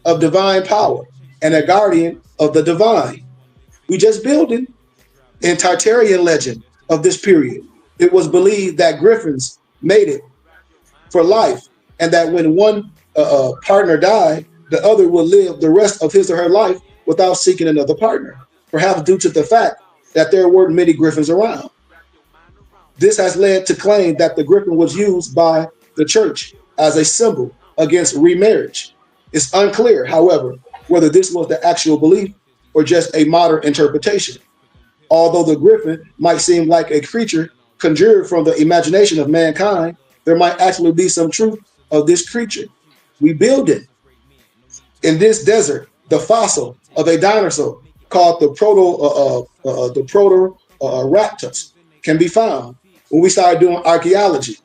of divine power and a guardian of the divine. We just building. In Tartarian legend of this period, it was believed that griffins mated for life, and that when one partner died, the other would live the rest of his or her life without seeking another partner, perhaps due to the fact that there weren't many griffins around. This has led to claim that the griffin was used by the church as a symbol against remarriage. It's unclear, however, whether this was the actual belief or just a modern interpretation. Although the griffin might seem like a creature conjured from the imagination of mankind, there might actually be some truth of this creature. We build it. In this desert, the fossil of a dinosaur called the Protoraptors can be found when we start doing archaeology.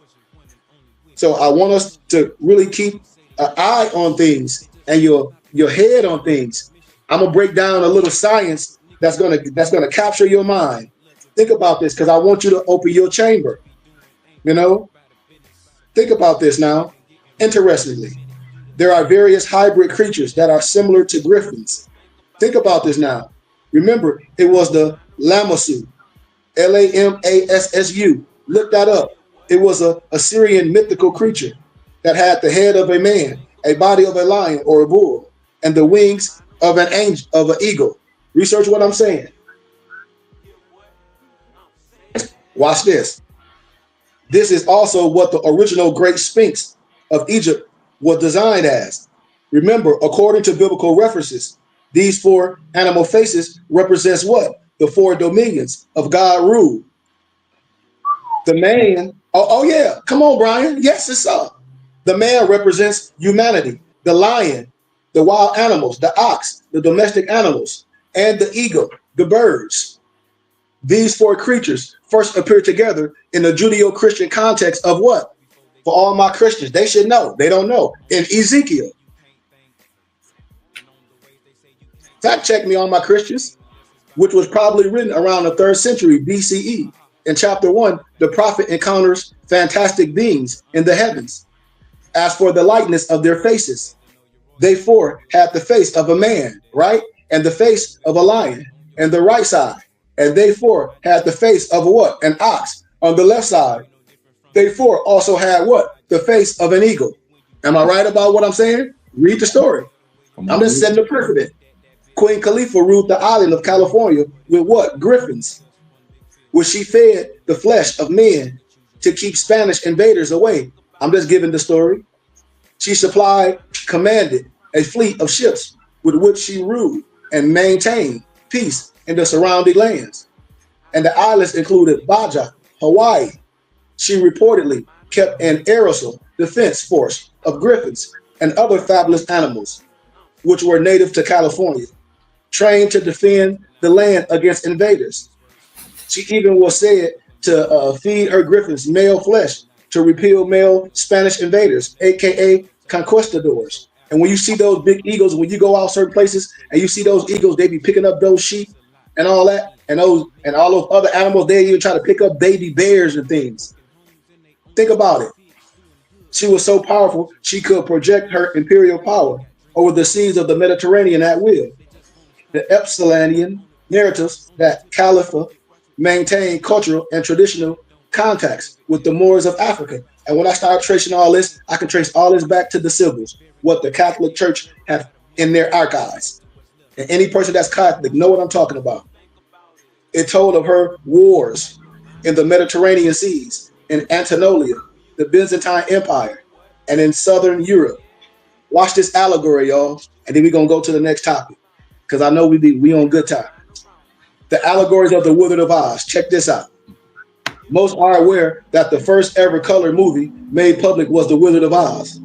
So I want us to really keep an eye on things and your head on things. I'm gonna break down a little science that's gonna capture your mind. Think about this, because I want you to open your chamber. Think about this now. Interestingly, there are various hybrid creatures that are similar to griffins. Think about this now. Remember, it was the Lamassu, Lamassu. Look that up. It was a Assyrian mythical creature that had the head of a man, a body of a lion or a bull, and the wings of an angel, of an eagle. Research what I'm saying. Watch this. This is also what the original Great Sphinx of Egypt was designed as. Remember, according to biblical references, these 4 animal faces represents what? The 4 dominions of God rule. The man, oh yeah, come on, Brian. Yes, it's up. The man represents humanity, the lion, the wild animals, the ox, the domestic animals, and the eagle, the birds. These 4 creatures first appear together in the Judeo-Christian context of what? For all my Christians, they should know. They don't know. In Ezekiel. Fact check me on my Christians, which was probably written around the 3rd century BCE. In chapter 1, the prophet encounters fantastic beings in the heavens. As for the likeness of their faces, they 4 had the face of a man, right? And the face of a lion on the right side. And they 4 had the face of what? An ox on the left side. They 4 also had what? The face of an eagle. Am I right about what I'm saying? Read the story. I'm just setting the precedent. Queen Khalifa ruled the island of California with what? Griffins, which she fed the flesh of men to keep Spanish invaders away. I'm just giving the story. She commanded a fleet of ships with which she ruled and maintained peace in the surrounding lands. And the islands included Baja, Hawaii. She reportedly kept an aerosol defense force of griffins and other fabulous animals, which were native to California, trained to defend the land against invaders. She even was said to feed her griffins male flesh to repel male Spanish invaders, aka conquistadors. And when you see those big eagles, when you go out certain places and you see those eagles, they be picking up those sheep and all that, and all those other animals. They even try to pick up baby bears and things. Think about it. She was so powerful, she could project her imperial power over the seas of the Mediterranean at will. The Epsilonian narratives that Khalifa maintained cultural and traditional contacts with the Moors of Africa. And when I start tracing all this, I can trace all this back to the symbols, what the Catholic Church have in their archives. And any person that's Catholic know what I'm talking about. It told of her wars in the Mediterranean seas, in Anatolia, the Byzantine Empire, and in Southern Europe. Watch this allegory, y'all, and then we're gonna go to the next topic, because I know we on good time. The allegories of the Wizard of Oz. Check this out. Most are aware that the first ever color movie made public was The Wizard of Oz,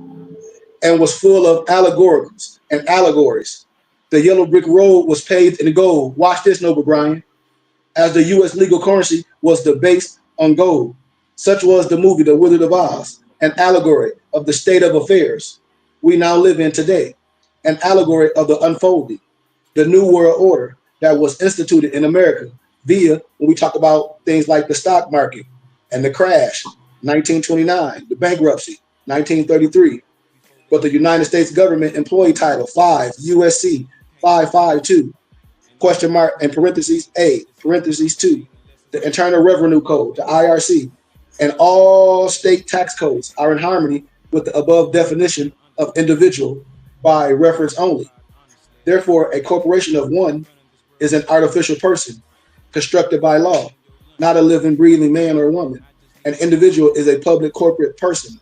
and was full of allegoricals and allegories. The yellow brick road was paved in gold. Watch this, Noble Brian. As the U.S. legal currency was based on gold. Such was the movie The Wizard of Oz, an allegory of the state of affairs we now live in today, an allegory of the unfolding, the new world order that was instituted in America via, when we talk about things like the stock market and the crash, 1929, the bankruptcy, 1933. But the United States government employee title 5 USC 552, question mark in parentheses A, parentheses 2, the Internal Revenue Code, the IRC, and all state tax codes are in harmony with the above definition of individual by reference only. Therefore, a corporation of one is an artificial person constructed by law, not a living, breathing man or woman. An individual is a public corporate person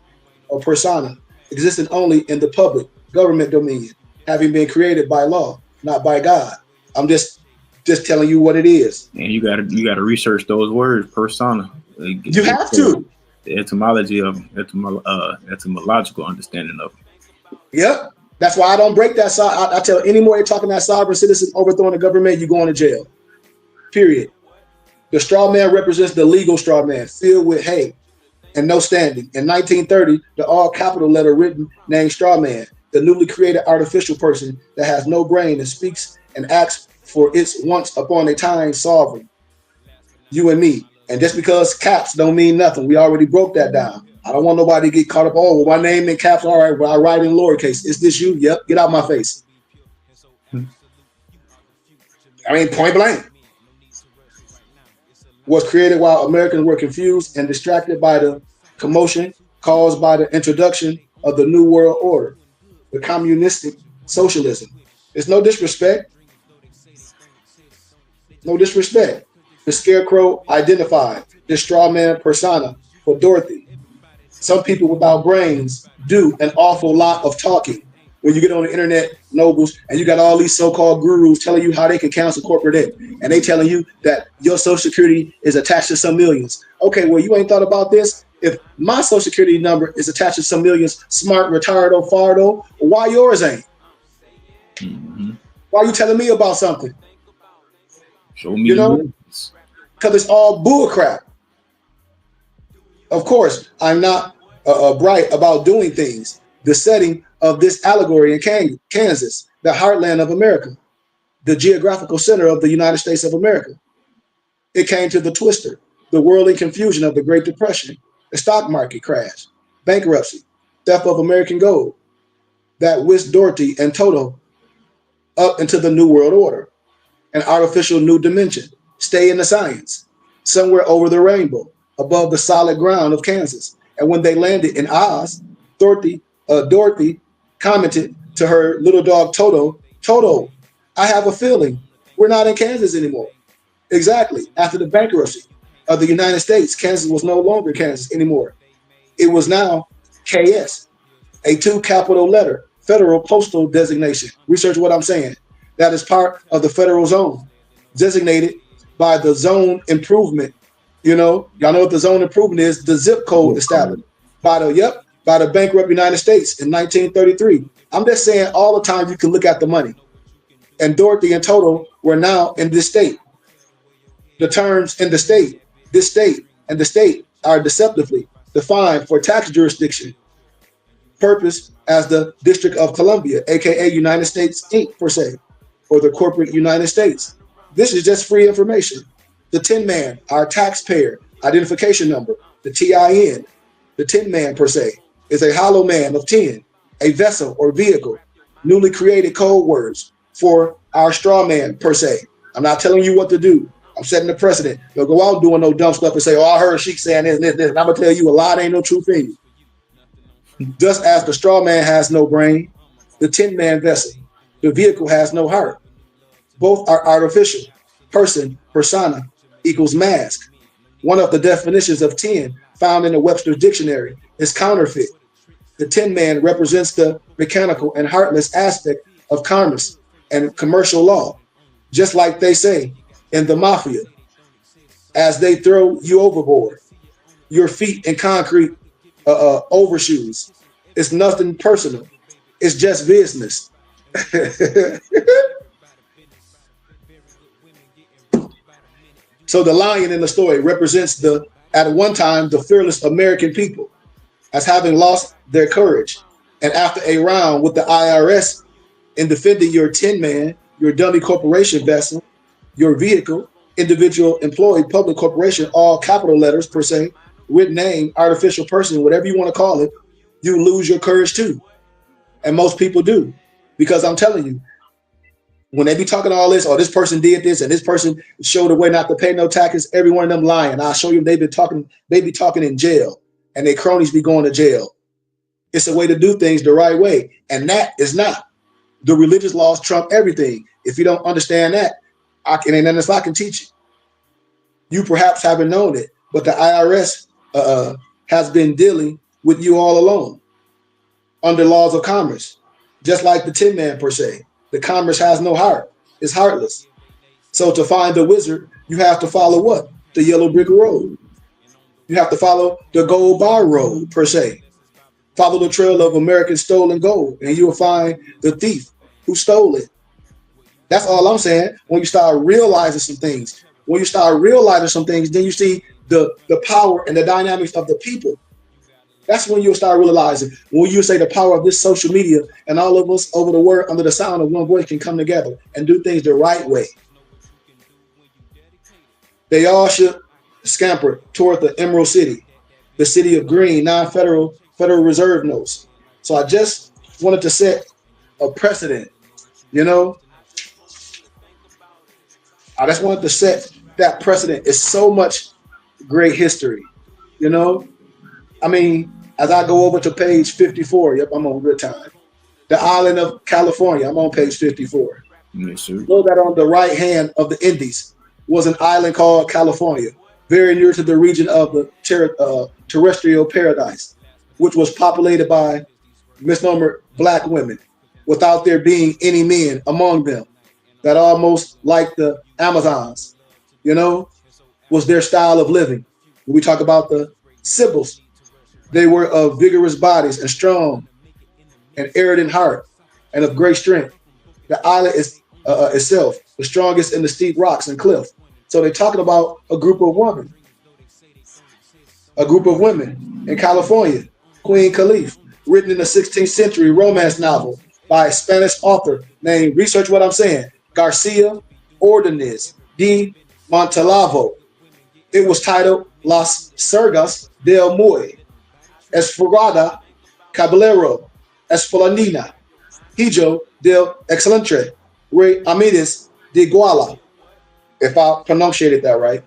or persona, existing only in the public government domain, having been created by law, not by God. I'm just telling you what it is. And you gotta research those words, persona. You have to. The etymology of etymological understanding of it. Yep. That's why I don't break that side. I tell any more you're talking that sovereign citizen overthrowing the government, you're going to jail. Period. The straw man represents the legal straw man, filled with hay and no standing. In 1930, the all capital letter written named straw man, the newly created artificial person that has no brain and speaks and acts for its once upon a time sovereign. You and me. And just because caps don't mean nothing, we already broke that down. I don't want nobody to get caught up. Oh, well, my name in caps. All right, well, I write in lowercase. Is this you? Yep. Get out my face. I mean, point blank. Was created while Americans were confused and distracted by the commotion caused by the introduction of the New World Order, the communistic socialism, It's no disrespect. No disrespect. The scarecrow identified the straw man persona for Dorothy. Some people without brains do an awful lot of talking. When you get on the internet, nobles, and you got all these so-called gurus telling you how they can cancel corporate debt, and they telling you that your Social Security is attached to some millions. Okay, well, you ain't thought about this. If my Social Security number is attached to some millions, smart, retardo, fardo, why yours ain't? Mm-hmm. Why are you telling me about something? Show me You the know, movies. because it's all bullcrap. Of course, I'm not bright about doing things. The setting of this allegory in Kansas, the heartland of America, the geographical center of the United States of America. It came to the twister, the whirling confusion of the Great Depression, the stock market crash, bankruptcy, theft of American gold, that whisked Dorothy and Toto up into the New World Order, an artificial new dimension. Stay in the science, somewhere over the rainbow, above the solid ground of Kansas. And when they landed in Oz, Dorothy commented to her little dog Toto, Toto, I have a feeling we're not in Kansas anymore. Exactly. After the bankruptcy of the United States, Kansas was no longer Kansas anymore. It was now KS, a 2-capital letter federal postal designation. Research what I'm saying. That is part of the federal zone, designated by the zone improvement. You know, y'all know what the zone improvement is, the zip code established by the bankrupt United States in 1933. I'm just saying all the time you can look at the money. And Dorothy and Toto were now in this state. The terms in the state, this state, and the state are deceptively defined for tax jurisdiction purpose as the District of Columbia, aka United States Inc. per se, or the corporate United States. This is just free information. The Tin Man, our taxpayer identification number, the TIN, the Tin Man per se, is a hollow man of tin, a vessel or vehicle, newly created code words for our straw man per se. I'm not telling you what to do. I'm setting the precedent. Don't go out doing no dumb stuff and say, oh, I heard Sheik saying this, this, this. And I'm going to tell you a lot ain't no truth in you. Just as the straw man has no brain, the Tin Man vessel, the vehicle has no heart. Both are artificial. Person, persona, equals mask. One of the definitions of tin found in the Webster's dictionary is counterfeit. The Tin Man represents the mechanical and heartless aspect of commerce and commercial law, just like they say in the mafia, as they throw you overboard, your feet in concrete overshoes. It's nothing personal. It's just business. So the lion in the story represents at one time, the fearless American people as having lost their courage. And after a round with the IRS in defending your Tin Man, your dummy corporation vessel, your vehicle, individual, employee, public corporation, all capital letters per se, with name, artificial person, whatever you want to call it, you lose your courage too. And most people do. Because I'm telling you, when they be talking all this, or this person did this, and this person showed a way not to pay no taxes, every one of them lying. I'll show you they be talking in jail, and their cronies be going to jail. It's a way to do things the right way. And that is not. The religious laws trump everything. If you don't understand that, ain't nothing else I can teach you. You perhaps haven't known it, but the IRS has been dealing with you all along under laws of commerce, just like the Tin Man per se. The commerce has no heart. It's heartless. So to find the wizard, you have to follow what? The yellow brick road. You have to follow the gold bar road per se. Follow the trail of American stolen gold, and you'll find the thief who stole it. That's all I'm saying. When you start realizing some things, then you see the power and the dynamics of the people. That's when you'll start realizing, when you say the power of this social media and all of us over the world under the sound of one voice can come together and do things the right way. They all should scamper toward the Emerald City, the city of green, non-federal, Federal Reserve notes. So I just wanted to set a precedent, you know? I just wanted to set that precedent. It's so much great history, you know? I mean, as I go over to page 54, yep, I'm on good time. the island of California. I'm on page 54. Yes, sir. Know that on the right hand of the Indies was an island called California, very near to the region of the terrestrial paradise, which was populated by misnomer black women, without there being any men among them. That almost like the Amazons, was their style of living. When we talk about the Sibyls, they were of vigorous bodies and strong and arid in heart and of great strength. The island is itself the strongest in the steep rocks and cliff. So they're talking about a group of women in California. Queen Caliph, written in the 16th century romance novel by a Spanish author named, research what I'm saying, Garcia Ordonez de Montalvo. It was titled Las Sergas del Muy, Esforada Caballero, Espolanina, Hijo del Excelente, Rey Amides de Guala, if I pronunciated that right.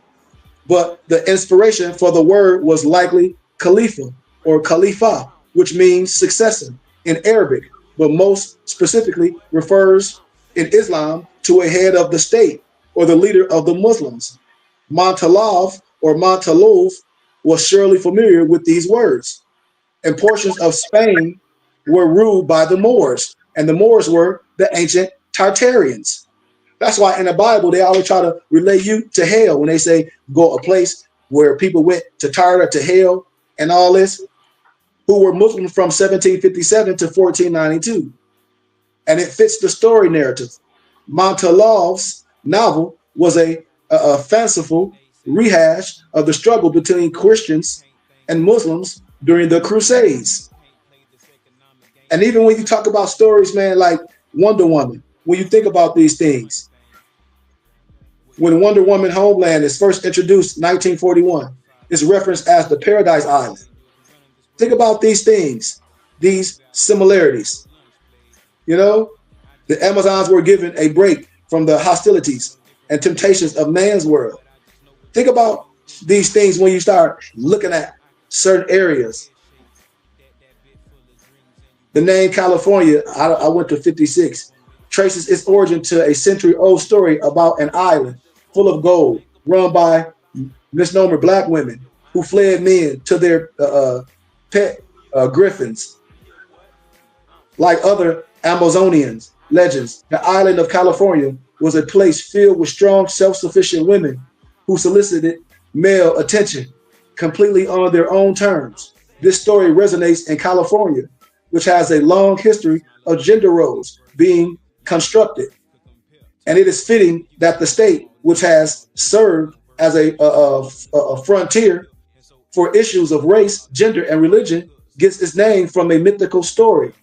But the inspiration for the word was likely Khalifa or Khalifa, which means successor in Arabic, but most specifically refers in Islam to a head of the state or the leader of the Muslims. Montalov or Montalov was surely familiar with these words. And portions of Spain were ruled by the Moors, and the Moors were the ancient Tartarians. That's why in the Bible, they always try to relate you to hell when they say go a place where people went to Tartar, to hell, and all this, who were Muslims from 1757 to 1492. And it fits the story narrative. Montalov's novel was a fanciful rehash of the struggle between Christians and Muslims during the Crusades. And even when you talk about stories, man, like Wonder Woman, when you think about these things, when Wonder Woman Homeland is first introduced in 1941, it's referenced as the Paradise Island. Think about these things, these similarities. The Amazons were given a break from the hostilities and temptations of man's world. Think about these things when you start looking at certain areas. The name California, I went to 56, traces its origin to a century-old story about an island full of gold run by misnomer black women who fled men to their pet griffins. Like other Amazonians legends, the island of California was a place filled with strong, self-sufficient women who solicited male attention completely on their own terms. This story resonates in California, which has a long history of gender roles being constructed. And it is fitting that the state, which has served as a frontier for issues of race, gender, and religion, gets its name from a mythical story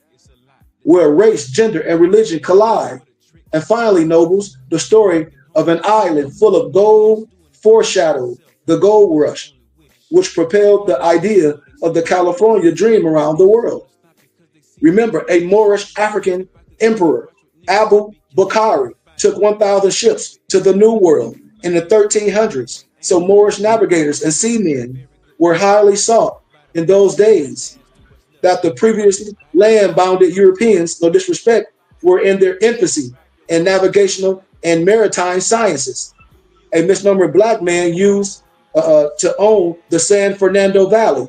where race, gender, and religion collide. And finally, nobles, the story of an island full of gold foreshadowed the gold rush, which propelled the idea of the California dream around the world. Remember, a Moorish African emperor, Abu Bakr, took 1,000 ships to the New World in the 1300s. So Moorish navigators and seamen were highly sought in those days. That the previously land-bounded Europeans, no disrespect, were in their infancy in navigational and maritime sciences. A misnomer black man used to own the San Fernando Valley.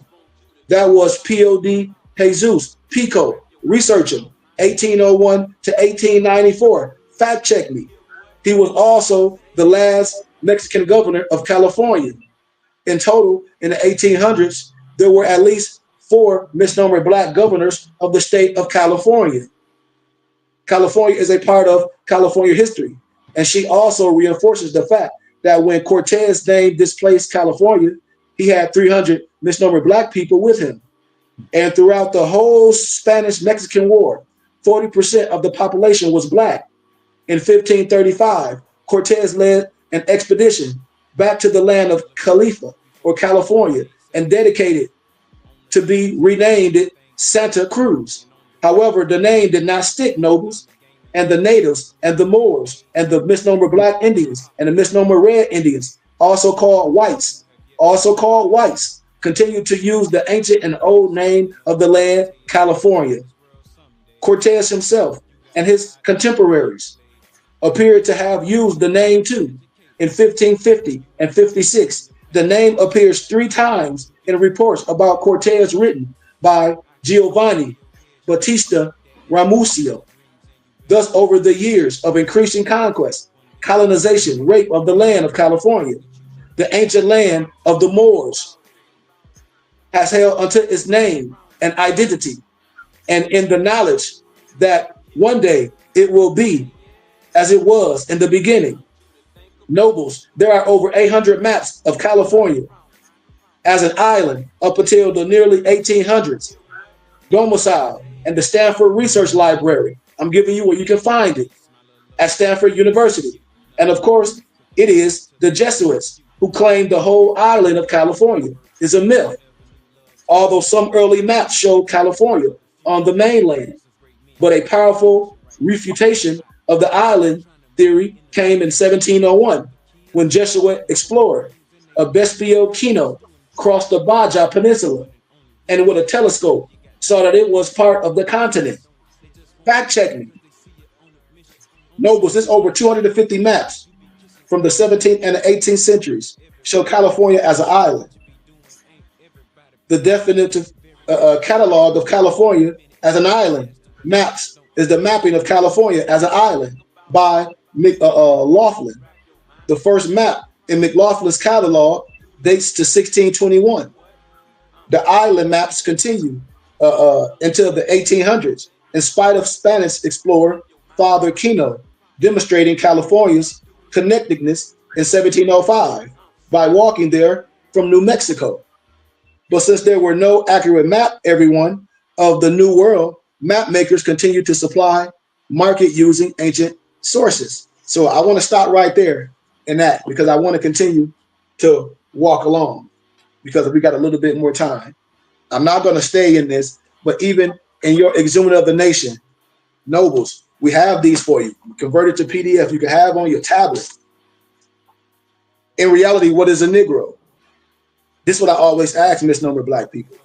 That was P.O.D. Jesus Pico, researcher, 1801 to 1894. Fact check me. He was also the last Mexican governor of California. In total, in the 1800s, there were at least 4 misnomer black governors of the state of California. California is a part of California history, and she also reinforces the fact that when Cortez named this place California, he had 300 misnomer black people with him. And throughout the whole Spanish-Mexican War, 40% of the population was black. In 1535, Cortez led an expedition back to the land of Khalifa, or California, and dedicated to be renamed it Santa Cruz. However, the name did not stick, nobles, and the natives and the Moors and the misnomer black Indians and the misnomer red Indians, also called whites, continued to use the ancient and old name of the land, California. Cortez himself and his contemporaries appeared to have used the name too. In 1550 and 56, the name appears 3 times in reports about Cortez written by Giovanni Battista Ramusio. Thus, over the years of increasing conquest, colonization, rape of the land of California, the ancient land of the Moors has held unto its name and identity, and in the knowledge that one day it will be as it was in the beginning. Nobles, there are over 800 maps of California as an island up until the nearly 1800s. Domicile and the Stanford Research Library. I'm giving you where you can find it at Stanford University. And of course, it is the Jesuits who claimed the whole island of California is a myth. Although some early maps showed California on the mainland, but a powerful refutation of the island theory came in 1701 when Jesuit explorer Bespio Kino crossed the Baja Peninsula and with a telescope saw that it was part of the continent. Fact check me. Nobles, there's over 250 maps from the 17th and the 18th centuries show California as an island. The definitive catalog of California as an island maps is the mapping of California as an island by McLaughlin. The first map in McLaughlin's catalog dates to 1621. The island maps continue until the 1800s, in spite of Spanish explorer Father Kino demonstrating California's connectedness in 1705 by walking there from New Mexico. But since there were no accurate map, everyone, of the New World, map makers continue to supply market using ancient sources. So I want to stop right there in that because I want to continue to walk along because we got a little bit more time. I'm not going to stay in this, but even in your Exhumed of the Nation, Nobles, we have these for you. Convert it to PDF. You can have on your tablet. In reality, what is a Negro? This is what I always ask misnomer Black people.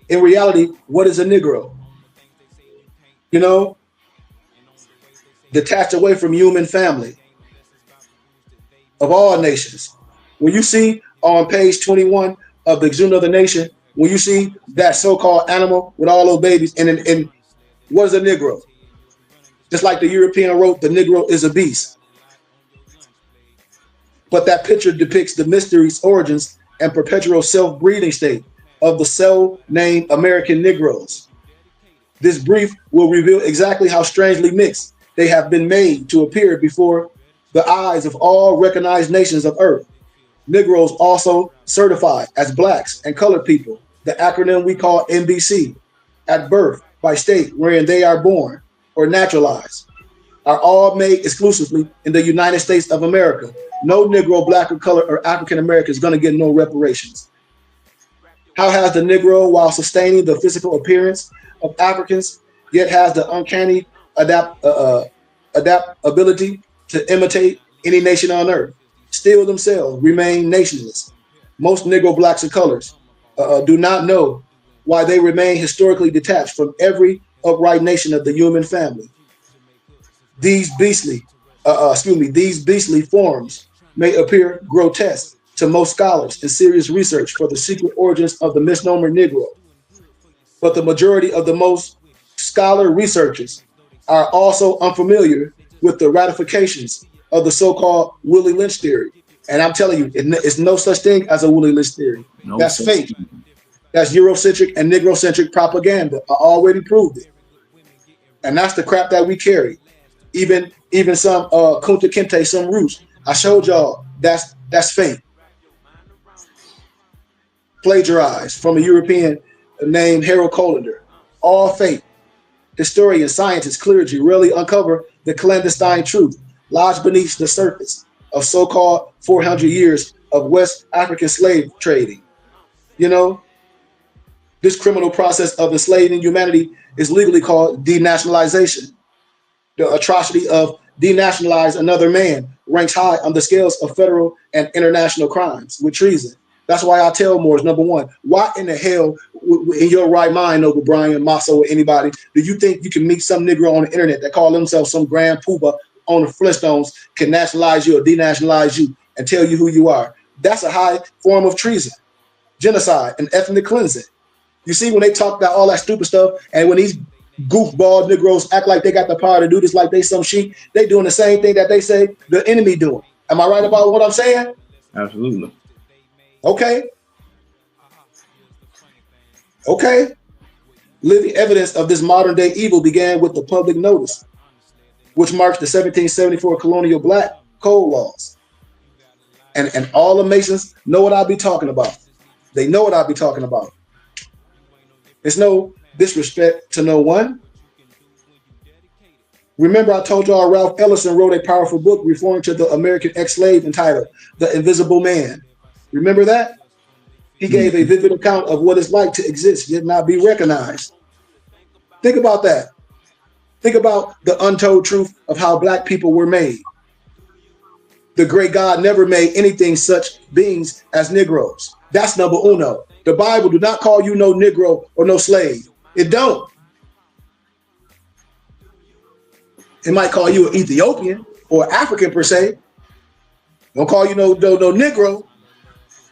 In reality, what is a Negro? You know, detached away from human family of all nations. When you see on page 21 of the Exhumed of the Nation, when you see that so-called animal with all those babies, and what is a Negro? Just like the European wrote, the Negro is a beast. But that picture depicts the mysterious origins and perpetual self-breeding state of the cell-named American Negroes. This brief will reveal exactly how strangely mixed they have been made to appear before the eyes of all recognized nations of Earth. Negroes also certified as Blacks and colored people, the acronym we call NBC, at birth by state wherein they are born or naturalized, are all made exclusively in the United States of America. No Negro, Black, or colored, or African American is going to get no reparations. How has the Negro, while sustaining the physical appearance of Africans, yet has the uncanny adaptability to imitate any nation on earth, still themselves remain nationless? Most Negro, Blacks, and colors do not know why they remain historically detached from every upright nation of the human family. These beastly forms may appear grotesque to most scholars in serious research for the secret origins of the misnomer Negro. But the majority of the most scholar researchers are also unfamiliar with the ratifications of the so-called Willie Lynch theory. And I'm telling you, it's no such thing as a Willie Lynch theory. That's fake. That's Eurocentric and Negrocentric propaganda. I already proved it. And that's the crap that we carry. Even some Kunta Kinte, some roots. I showed y'all that's fake. Plagiarized from a European named Harold Colander. All fake. Historians, scientists, clergy rarely uncover the clandestine truth lodged beneath the surface of so-called 400 years of West African slave trading. You know, this criminal process of enslaving humanity is legally called denationalization. The atrocity of denationalize another man ranks high on the scales of federal and international crimes with treason. That's why I tell Moors, number one, why in the hell, in your right mind, Noble Brian, Maso, or anybody, do you think you can meet some Negro on the internet that call themselves some grand poobah on the Flintstones, can nationalize you or denationalize you and tell you who you are? That's a high form of treason, genocide, and ethnic cleansing. You see, when they talk about all that stupid stuff, and when these goofball Negroes act like they got the power to do this like they some sheep, they doing the same thing that they say the enemy doing. Am I right about what I'm saying? Absolutely. Okay. Okay. Living evidence of this modern day evil began with the public notice, which marks the 1774 colonial black code laws. And all the Masons know what I'll be talking about. They know what I'll be talking about. There's no disrespect to no one. Remember, I told y'all Ralph Ellison wrote a powerful book referring to the American ex-slave entitled The Invisible Man. Remember that? He gave a vivid account of what it's like to exist, yet not be recognized. Think about that. Think about the untold truth of how black people were made. The great God never made anything such beings as Negroes. That's number uno. The Bible do not call you no Negro or no slave. It don't. It might call you an Ethiopian or African per se. Don't call you no Negro.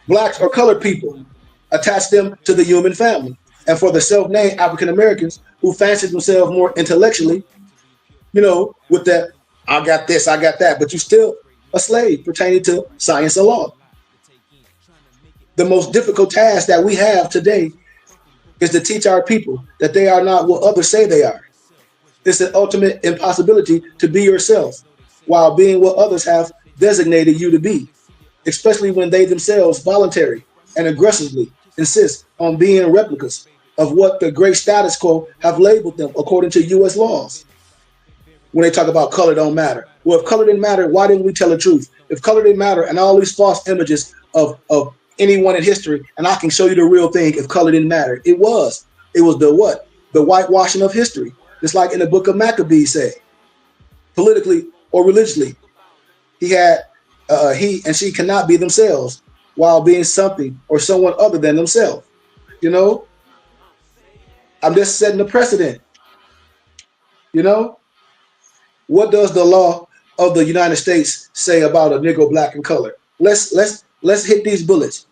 Blacks or colored people, attach them to the human family. And for the self-named African Americans who fancy themselves more intellectually, you know, with that, I got this, I got that, but you still a slave pertaining to science and law. The most difficult task that we have today is to teach our people that they are not what others say they are. It's an ultimate impossibility to be yourself while being what others have designated you to be, especially when they themselves voluntarily and aggressively insist on being replicas of what the great status quo have labeled them according to U.S. laws. When they talk about color don't matter. Well, if color didn't matter, why didn't we tell the truth? If color didn't matter and all these false images of anyone in history, and I can show you the real thing if color didn't matter. It was the what? The whitewashing of history. Just like in the book of Maccabees say, politically or religiously, he and she cannot be themselves while being something or someone other than themselves. You know, I'm just setting a precedent. You know, what does the law of the United States say about a Negro, black, and color? Let's hit these bullets.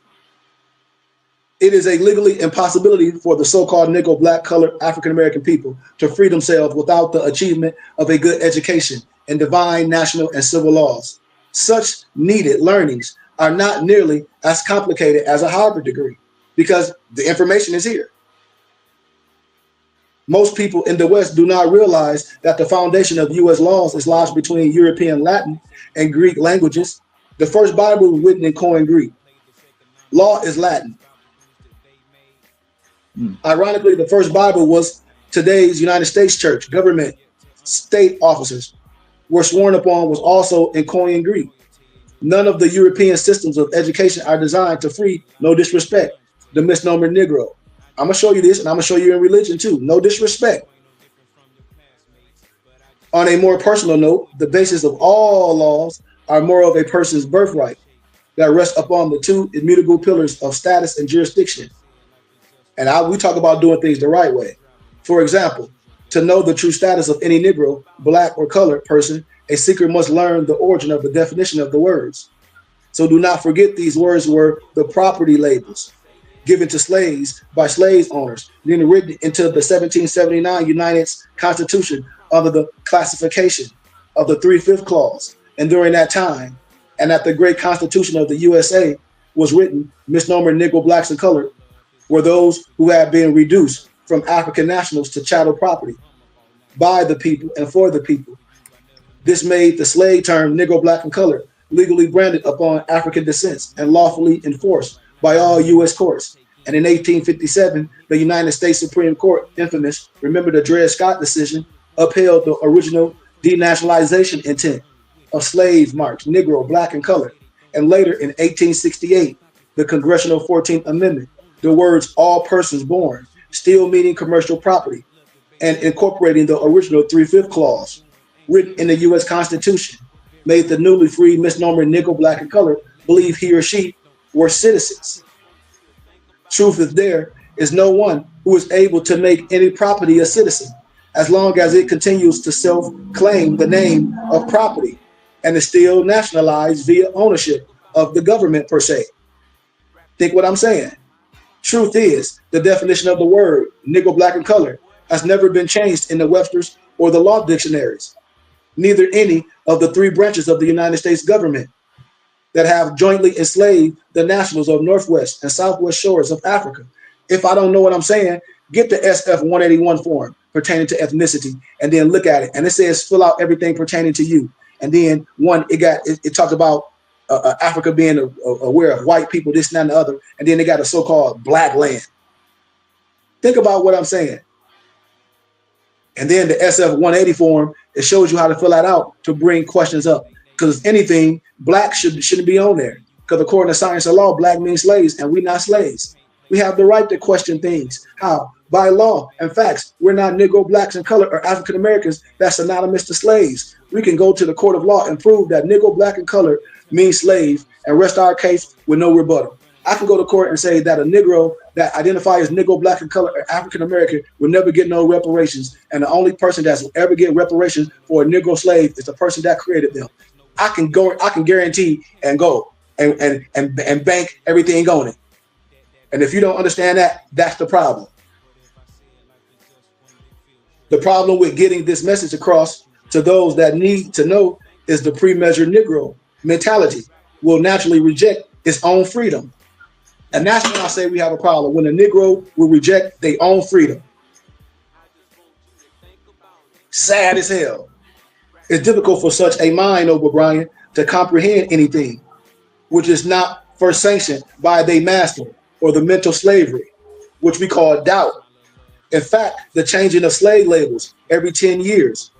It is a legally impossibility for the so-called Negro, black, colored African-American people to free themselves without the achievement of a good education and divine national and civil laws. Such needed learnings are not nearly as complicated as a Harvard degree because the information is here. Most people in the West do not realize that the foundation of U.S. laws is lodged between European Latin and Greek languages. The first Bible was written in Koine Greek. Law is Latin. Ironically, the first Bible was today's United States church, government, state officers were sworn upon was also in Koine Greek. None of the European systems of education are designed to free, no disrespect, the misnomer Negro. I'm going to show you this, and I'm going to show you in religion too. No disrespect. On a more personal note, the basis of all laws are more of a person's birthright that rests upon the two immutable pillars of status and jurisdiction. And we talk about doing things the right way. For example, to know the true status of any Negro, black, or colored person, a seeker must learn the origin of the definition of the words. So do not forget these words were the property labels given to slaves by slave owners, then written into the 1779 United Constitution under the classification of the 3/5 clause. And during that time, and at the great Constitution of the USA was written, misnomer Negro, blacks, and colored were those who had been reduced from African nationals to chattel property by the people and for the people. This made the slave term Negro, black, and colored legally branded upon African descents and lawfully enforced by all U.S. courts. And in 1857, the United States Supreme Court, infamous, remember the Dred Scott decision, upheld the original denationalization intent of slave marks, Negro, black, and colored. And later in 1868, the Congressional 14th Amendment, the words all persons born, still meaning commercial property, and incorporating the original 3/5 clause written in the U.S. Constitution, made the newly freed misnomer Negro, black, and colored believe he or she were citizens Truth is there is no one who is able to make any property a citizen, as long as it continues to self-claim the name of property and is still nationalized via ownership of the government per se. Think what I'm saying? Truth is, the definition of the word Negro, black, and color has never been changed in the Webster's or the law dictionaries. Neither any of the three branches of the United States government that have jointly enslaved the nationals of Northwest and Southwest shores of Africa. If I don't know what I'm saying, get the SF 181 form pertaining to ethnicity and then look at it. And it says fill out everything pertaining to you. And then it talked about Africa being aware of white people, this, and that, and the other. And then they got a so-called black land. Think about what I'm saying. And then the SF 180 form, it shows you how to fill that out to bring questions up. Because if anything, black shouldn't be on there. Because according to science and law, black means slaves, and we're not slaves. We have the right to question things. How? By law and facts. We're not Negro, blacks, and color, or African Americans that's synonymous to slaves. We can go to the court of law and prove that Negro, black, and color means slave and rest our case with no rebuttal. I can go to court and say that a Negro that identifies as Negro, black, and color, or African American will never get no reparations, and the only person that's will ever get reparations for a Negro slave is the person that created them. I can guarantee and go and bank everything on it. And if you don't understand that, that's the problem. The problem with getting this message across to those that need to know is the pre-measured Negro mentality will naturally reject its own freedom. And that's when I say we have a problem. When a Negro will reject their own freedom. Sad as hell. It's difficult for such a mind, O'Brien, to comprehend anything which is not first sanctioned by their master or the mental slavery, which we call doubt. In fact, the changing of slave labels every 10 years,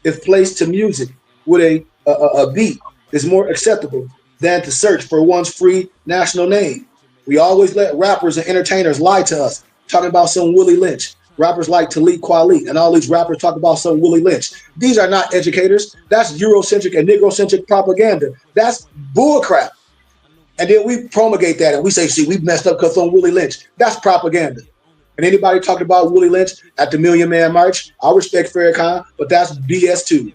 if placed to music with a beat, is more acceptable than to search for one's free national name. We always let rappers and entertainers lie to us, talking about some Willie Lynch. Rappers like Talib Kweli and all these rappers talk about some Willie Lynch. These are not educators. That's Eurocentric and Negrocentric propaganda. That's bullcrap. And then we promulgate that and we say, see, we messed up because of Willie Lynch. That's propaganda. And anybody talking about Willie Lynch at the Million Man March, I respect Farrakhan, but that's BS too.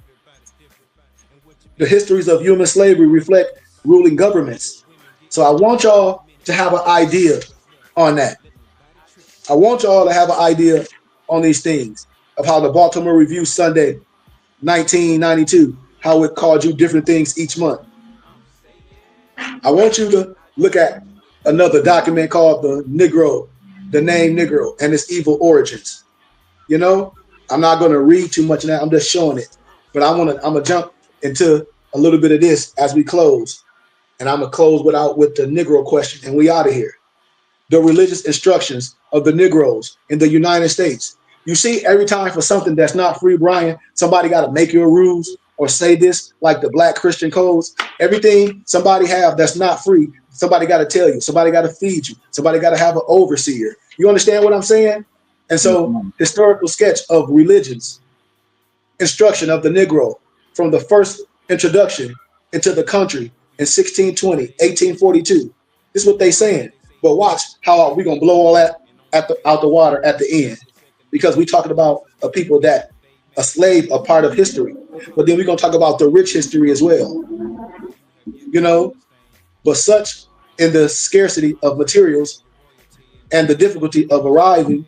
The histories of human slavery reflect ruling governments. So I want y'all to have an idea on that. I want y'all to have an idea on these things of how the Baltimore Review Sunday 1992, how it called you different things each month. I want you to look at another document called The Name Negro and Its Evil Origins. You know, I'm not going to read too much of that. I'm just showing it. But I'm gonna jump into a little bit of this as we close. And I'm going to close with the Negro question, and we out of here. The religious instructions of the Negroes in the United States. You see, every time for something that's not free, Brian, somebody got to make your rules or say this, like the Black Christian codes. Everything somebody have that's not free, somebody got to tell you. Somebody got to feed you. Somebody got to have an overseer. You understand what I'm saying? And so, historical sketch of religions, instruction of the Negro from the first introduction into the country in 1620, 1842. This is what they saying. But watch how we're going to blow all that out the water at the end. Because we're talking about a people that a slave, a part of history. But then we're going to talk about the rich history as well. You know, but such in the scarcity of materials and the difficulty of arriving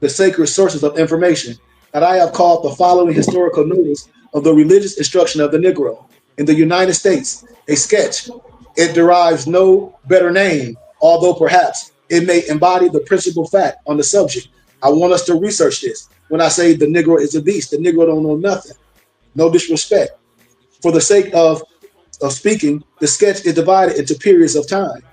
the sacred sources of information, that I have called the following historical notice of the religious instruction of the Negro in the United States, a sketch. It derives no better name, although perhaps it may embody the principal fact on the subject. I want us to research this. When I say the Negro is a beast, the Negro don't know nothing. No disrespect. For the sake of speaking, the sketch is divided into periods of time.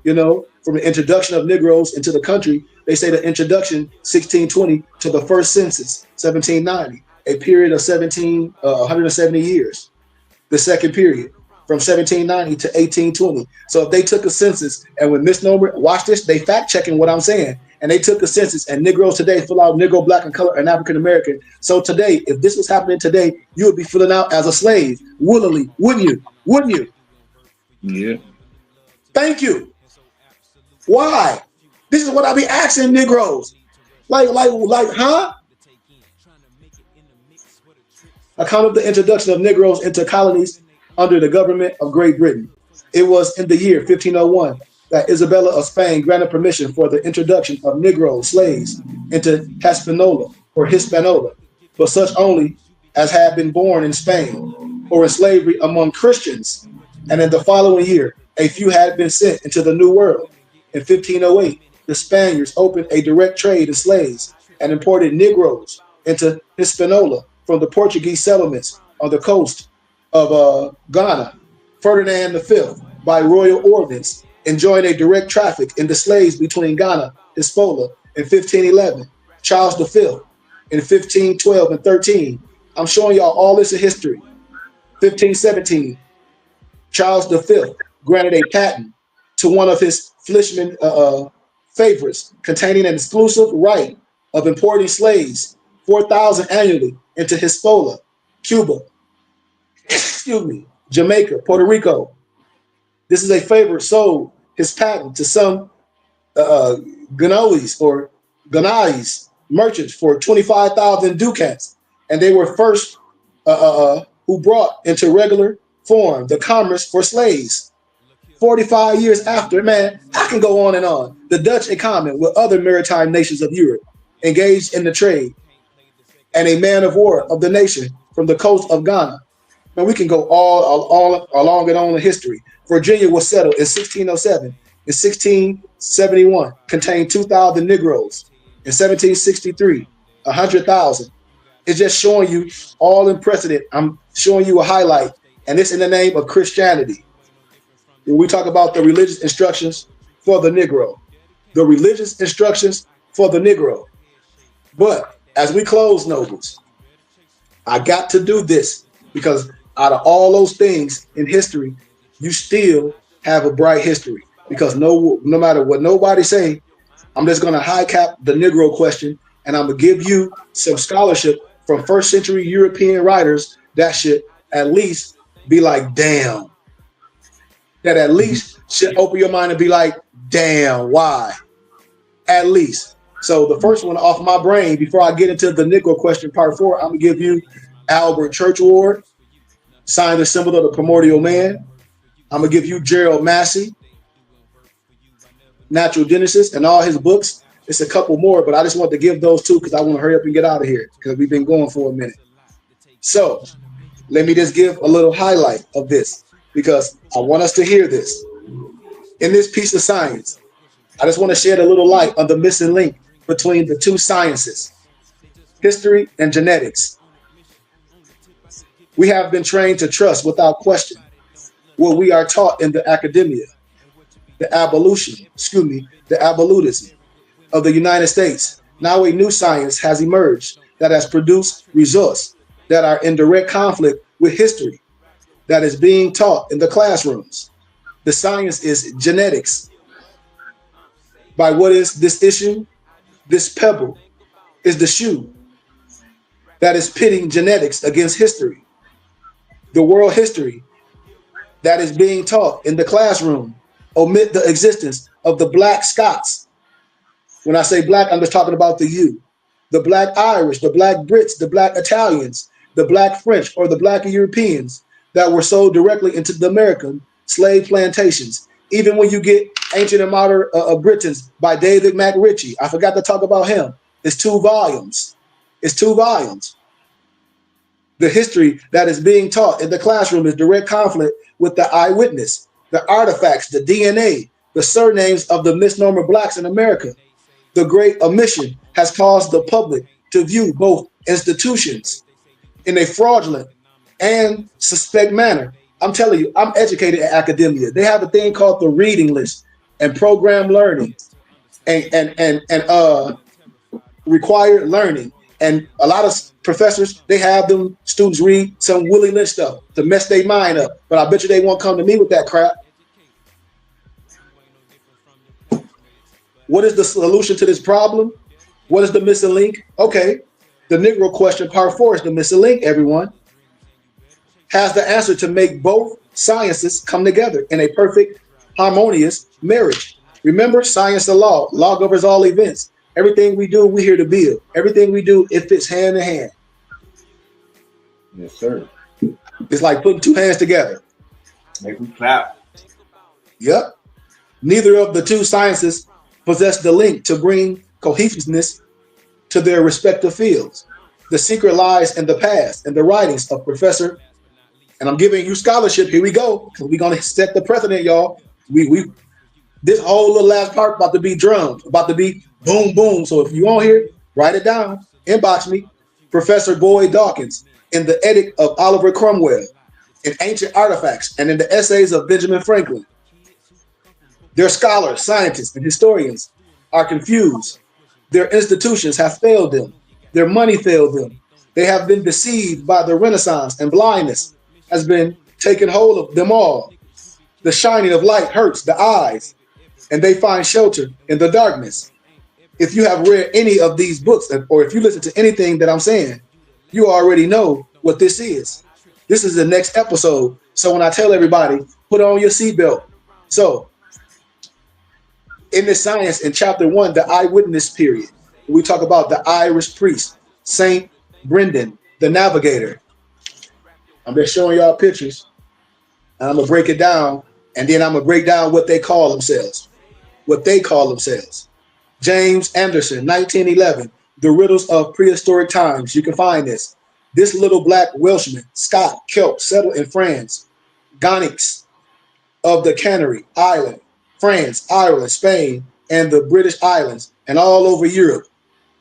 You know, from the introduction of Negroes into the country, they say the introduction 1620 to the first census 1790, a period of 170 years. The second period from 1790 to 1820. So if they took a census and with misnomer, watch this, they fact checking what I'm saying. And they took a census and Negroes today fill out Negro, black, and color and African American. So today, if this was happening today, you would be filling out as a slave, willingly, wouldn't you? Wouldn't you? Yeah. Thank you. Why? This is what I be asking Negroes. Like, huh? Account of the introduction of Negroes into colonies under the government of Great Britain. It was in the year 1501 that Isabella of Spain granted permission for the introduction of Negro slaves into Hispaniola, but such only as had been born in Spain or in slavery among Christians. And in the following year, a few had been sent into the New World. In 1508, the Spaniards opened a direct trade in slaves and imported Negroes into Hispaniola from the Portuguese settlements on the coast of Ghana. Ferdinand V, by royal ordinance, enjoined a direct traffic in the slaves between Ghana and Hispaniola in 1511. Charles V in 1512 and 13. I'm showing y'all all this in history. 1517, Charles V granted a patent to one of his Flishman favorites, containing an exclusive right of importing slaves, 4,000 annually, into Hispaniola, Cuba, Jamaica, Puerto Rico. This is a favor sold his patent to some Ghanaians merchants for 25,000 ducats, and they were first who brought into regular form the commerce for slaves. 45 years after, man, I can go on and on. The Dutch, in common with other maritime nations of Europe, engaged in the trade, and a man of war of the nation from the coast of Ghana. Man, we can go all along and on in history. Virginia was settled in 1607. In 1671, contained 2,000 Negroes. In 1763, 100,000. It's just showing you all in precedent. I'm showing you a highlight, and it's in the name of Christianity. When we talk about the religious instructions for the Negro, the religious instructions for the Negro. But as we close, nobles, I got to do this because out of all those things in history, you still have a bright history. Because no matter what nobody say, I'm just going to high cap the Negro question, and I'm going to give you some scholarship from first century European writers that should at least be like, damn. That at least should open your mind and be like, damn, why? At least. So the first one off my brain, before I get into the Negro question part 4, I'm going to give you Albert Churchward, signed the symbol of the primordial man. I'm going to give you Gerald Massey, Natural Genesis, and all his books. It's a couple more, but I just want to give those two because I want to hurry up and get out of here because we've been going for a minute. So let me just give a little highlight of this because I want us to hear this. In this piece of science, I just want to shed a little light on the missing link between the two sciences, history and genetics. We have been trained to trust without question what we are taught in the academia, the abolitism of the United States. Now a new science has emerged that has produced results that are in direct conflict with history that is being taught in the classrooms. The science is genetics. By what is this issue? This pebble is the shoe that is pitting genetics against history. The world history that is being taught in the classroom omit the existence of the Black Scots. When I say Black, I'm just talking about the you. The Black Irish, the Black Brits, the Black Italians, the Black French, or the Black Europeans that were sold directly into the American slave plantations. Even when you get Ancient and Modern Britons by David McRitchie, I forgot to talk about him. It's 2 volumes. It's 2 volumes. The history that is being taught in the classroom is direct conflict with the eyewitness, the artifacts, the DNA, the surnames of the misnomer Blacks in America. The great omission has caused the public to view both institutions in a fraudulent and suspect manner. I'm telling you, I'm educated at academia. They have a thing called the reading list and program learning and required learning. And a lot of professors, they have them students read some Willie Lynch stuff to mess their mind up. But I bet you they won't come to me with that crap. What is the solution to this problem? What is the missing link? Okay, the Negro question part 4 is the missing link, everyone. Has the answer to make both sciences come together in a perfect, harmonious marriage. Remember, science the law. Law governs all events. Everything we do, we're here to build. Everything we do, it fits hand in hand. Yes, sir. It's like putting two hands together. Make them clap. Yep. Neither of the two sciences possess the link to bring cohesiveness to their respective fields. The secret lies in the past, in the writings of Professor, and I'm giving you scholarship. Here we go. We're gonna set the precedent, y'all. We this whole little last part about to be drums, about to be boom boom. So if you on here, write it down, inbox me. Professor Boyd Dawkins in the Edict of Oliver Cromwell, in Ancient Artifacts, and in the Essays of Benjamin Franklin. Their scholars, scientists, and historians are confused. Their institutions have failed them. Their money failed them. They have been deceived by the Renaissance, and blindness has been taken hold of them all. The shining of light hurts the eyes, and they find shelter in the darkness. If you have read any of these books, or if you listen to anything that I'm saying, you already know what this is. This is the next episode. So when I tell everybody, put on your seatbelt. So in this science, in chapter 1, the eyewitness period, we talk about the Irish priest, Saint Brendan, the navigator. I'm just showing y'all pictures, and I'm gonna break it down, and then I'm gonna break down what they call themselves. What they call themselves. James Anderson, 1911, The Riddles of Prehistoric Times. You can find this. This little black Welshman, Scot, Celt, settled in France, Gonix of the Canary Island, France, Ireland, Spain, and the British Islands, and all over Europe.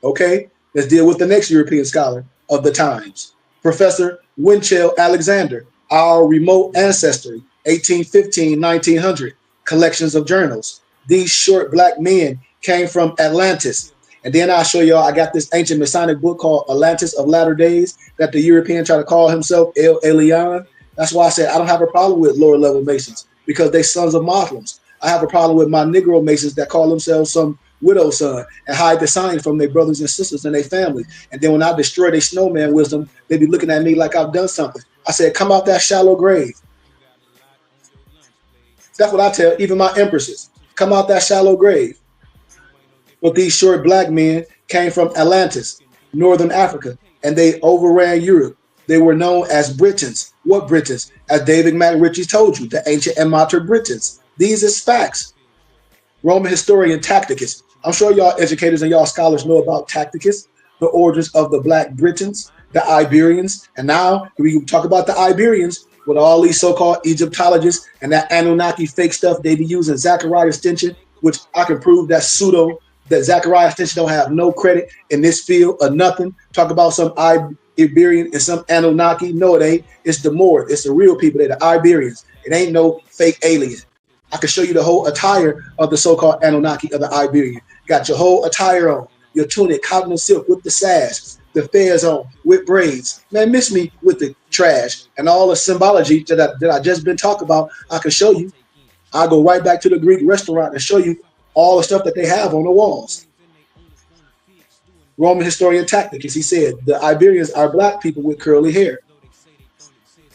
Okay, let's deal with the next European scholar of the times, Professor Winchell Alexander, Our Remote Ancestry, 1815-1900, collections of journals. These short black men came from Atlantis. And then I'll show y'all, I got this ancient Masonic book called Atlantis of Latter Days that the European try to call himself El Elyon. That's why I said I don't have a problem with lower level Masons, because they sons of Muslims. I have a problem with my Negro Masons that call themselves some widow son and hide the sign from their brothers and sisters and their family. And then when I destroy their snowman wisdom, they be looking at me like I've done something. I said, come out that shallow grave. That's what I tell even my empresses. Come out that shallow grave. But these short black men came from Atlantis, Northern Africa, and they overran Europe. They were known as Britons. What Britons? As David McRitchie told you, the ancient and modern Britons. These is facts. Roman historian Tacitus. I'm sure y'all educators and y'all scholars know about Tacitus, the origins of the Black Britons, the Iberians. And now we talk about the Iberians with all these so-called Egyptologists and that Anunnaki fake stuff they be using, Zechariah Extension, which I can prove that's pseudo, that Zechariah Extension don't have no credit in this field or nothing. Talk about some Iberian and some Anunnaki. No, it ain't. It's the Moors. It's the real people. They're the Iberians. It ain't no fake alien. I can show you the whole attire of the so-called Anunnaki of the Iberian. Got your whole attire on, your tunic, cotton and silk with the sash, the fez on with braids. Man, miss me with the trash and all the symbology that I just been talking about. I can show you. I'll go right back to the Greek restaurant and show you all the stuff that they have on the walls. Roman historian Tacitus, he said, the Iberians are black people with curly hair.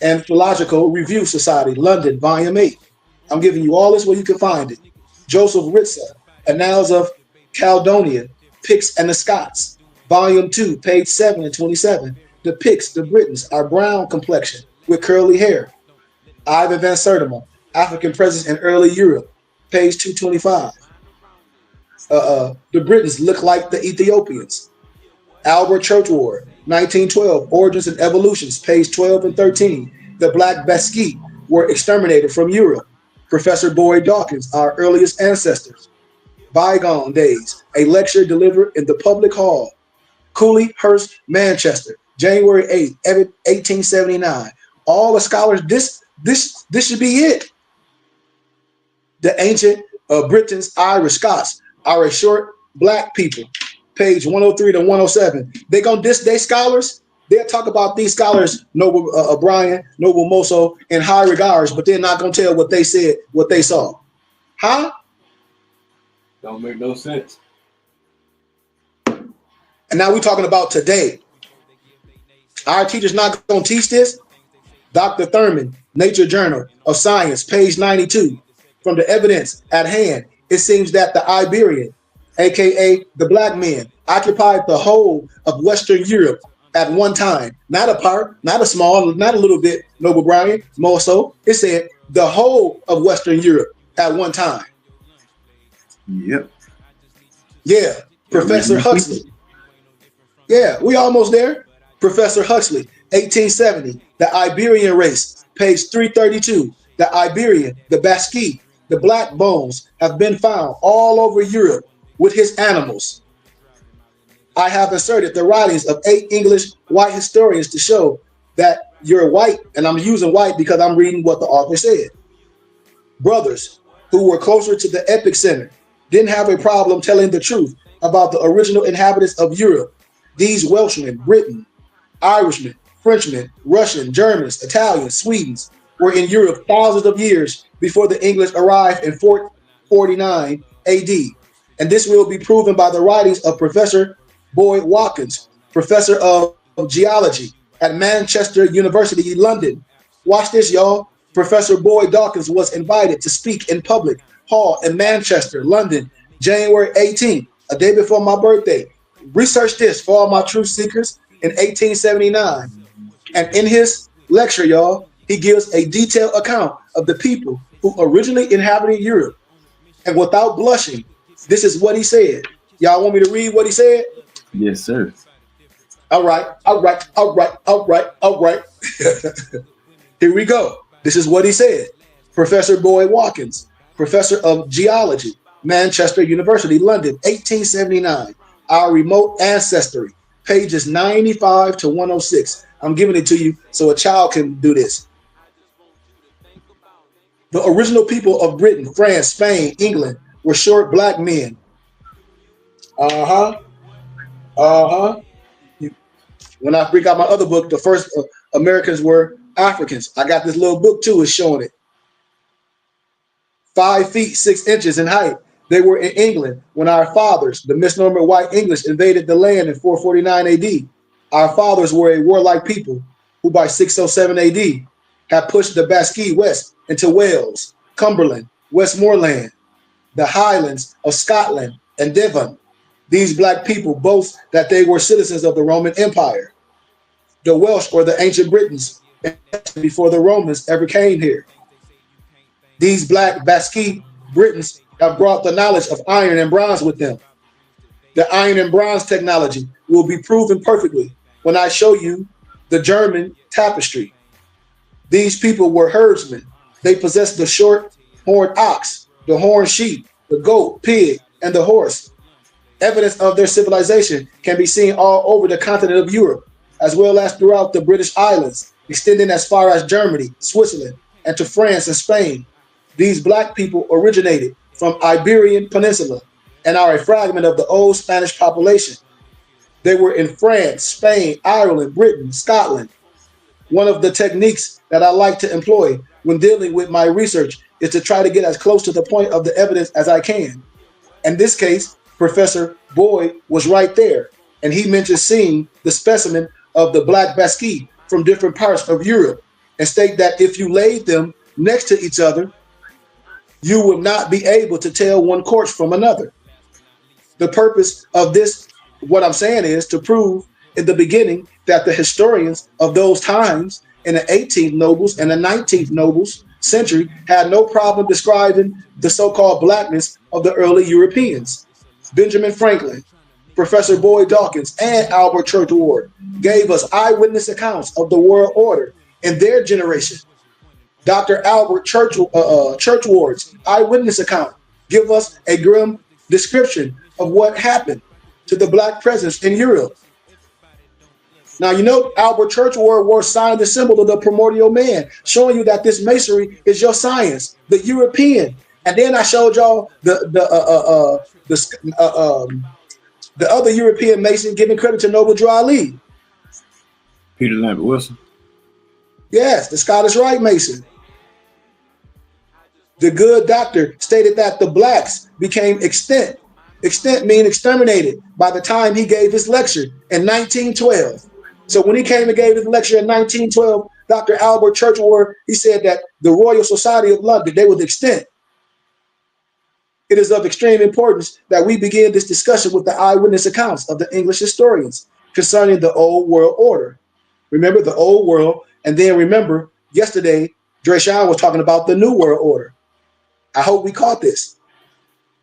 Anthropological Review Society, London, Volume 8. I'm giving you all this where you can find it. Joseph Ritza, Annals of Caledonia, Picts and the Scots, Volume 2, page 7 and 27. The Picts, the Britons, are brown complexion with curly hair. Ivan van Sertima, African Presence in Early Europe, page 225. The Britons look like the Ethiopians. Albert Churchward, 1912, Origins and Evolutions, page 12 and 13. The Black Basque were exterminated from Europe. Professor Boyd Dawkins, our earliest ancestors. Bygone Days, a lecture delivered in the public hall. Cooleyhurst, Manchester, January 8, 1879. All the scholars, this should be it. The ancient Britons, Irish, Scots are a short black people. Page 103 to 107. They gonna diss they scholars. They'll talk about these scholars, Noble O'Brien, Noble Mosso, in high regards, but they're not gonna tell what they said, what they saw. Huh? Don't make no sense. And now we're talking about today. Our teacher's not gonna teach this. Dr. Thurman, Nature Journal of Science, page 92. From the evidence at hand, it seems that the Iberian, aka the black men, occupied the whole of Western Europe at one time. Not a part, not a small, not a little bit, Noble Brian, more so. It said the whole of Western Europe at one time. Yep. Yeah, Professor Huxley. Yeah, we almost there. Professor Huxley, 1870, the Iberian race, page 332. The Iberian, the Basque, the black bones have been found all over Europe with his animals. I have inserted the writings of 8 English white historians to show that you're white, and I'm using white because I'm reading what the author said. Brothers who were closer to the epic center didn't have a problem telling the truth about the original inhabitants of Europe. These Welshmen, Britain, Irishmen, Frenchmen, Russian, Germans, Italians, Swedes were in Europe thousands of years before the English arrived in 449 AD. And this will be proven by the writings of Professor Boyd Watkins, professor of geology at Manchester University, London. Watch this, y'all. Professor Boyd Dawkins was invited to speak in public hall in Manchester, London, January 18th, a day before my birthday. Research this for all my truth seekers in 1879. And in his lecture, y'all, he gives a detailed account of the people who originally inhabited Europe. And without blushing, this is what he said. Y'all want me to read what he said? Yes, sir. All right. Here we go. This is what he said. Professor Boyd Watkins, professor of geology, Manchester University, London, 1879. Our remote ancestry, pages 95 to 106. I'm giving it to you so a child can do this. The original people of Britain, France, Spain, England were short black men. When I bring out my other book, the first Americans were Africans. I got this little book too, it's showing it. 5 feet 6 inches in height. They were in England when our fathers, the misnomer white English, invaded the land in 449 AD. Our fathers were a warlike people who by 607 AD had pushed the Basque west into Wales, Cumberland, Westmoreland, the Highlands of Scotland, and Devon. These black people boast that they were citizens of the Roman Empire. The Welsh or the ancient Britons before the Romans ever came here. These black Basque Britons have brought the knowledge of iron and bronze with them. The iron and bronze technology will be proven perfectly when I show you the German tapestry. These people were herdsmen. They possessed the short horned ox, the horned sheep, the goat, pig, and the horse. Evidence of their civilization can be seen all over the continent of Europe, as well as throughout the British Islands, extending as far as Germany, Switzerland, and to France and Spain. These black people originated from Iberian Peninsula and are a fragment of the old Spanish population. They were in France, Spain, Ireland, Britain, Scotland. One of the techniques that I like to employ when dealing with my research is to try to get as close to the point of the evidence as I can. In this case, Professor Boyd was right there, and he mentioned seeing the specimen of the black Basque from different parts of Europe and state that if you laid them next to each other, you would not be able to tell one corpse from another. The purpose of this, what I'm saying, is to prove in the beginning that the historians of those times in the 18th nobles and the 19th nobles century had no problem describing the so-called blackness of the early Europeans. Benjamin Franklin, Professor Boyd Dawkins, and Albert Churchward gave us eyewitness accounts of the world order in their generation. Dr. Albert Churchward's eyewitness account give us a grim description of what happened to the black presence in Europe. Now, you know, Albert Churchward wore signed the symbol of the primordial man, showing you that this masonry is your science, the European. And then I showed y'all the other European mason giving credit to Noble Drew Ali. Peter Lambert Wilson. Yes, the Scottish Rite Mason. The good doctor stated that the blacks became extinct. Extinct mean exterminated by the time he gave his lecture in 1912. So when he came and gave his lecture in 1912, Dr. Albert Churchward, he said that the Royal Society of London, they was extinct. It is of extreme importance that we begin this discussion with the eyewitness accounts of the English historians concerning the old world order. Remember the old world, and then remember yesterday, Drayshawn was talking about the new world order. I hope we caught this.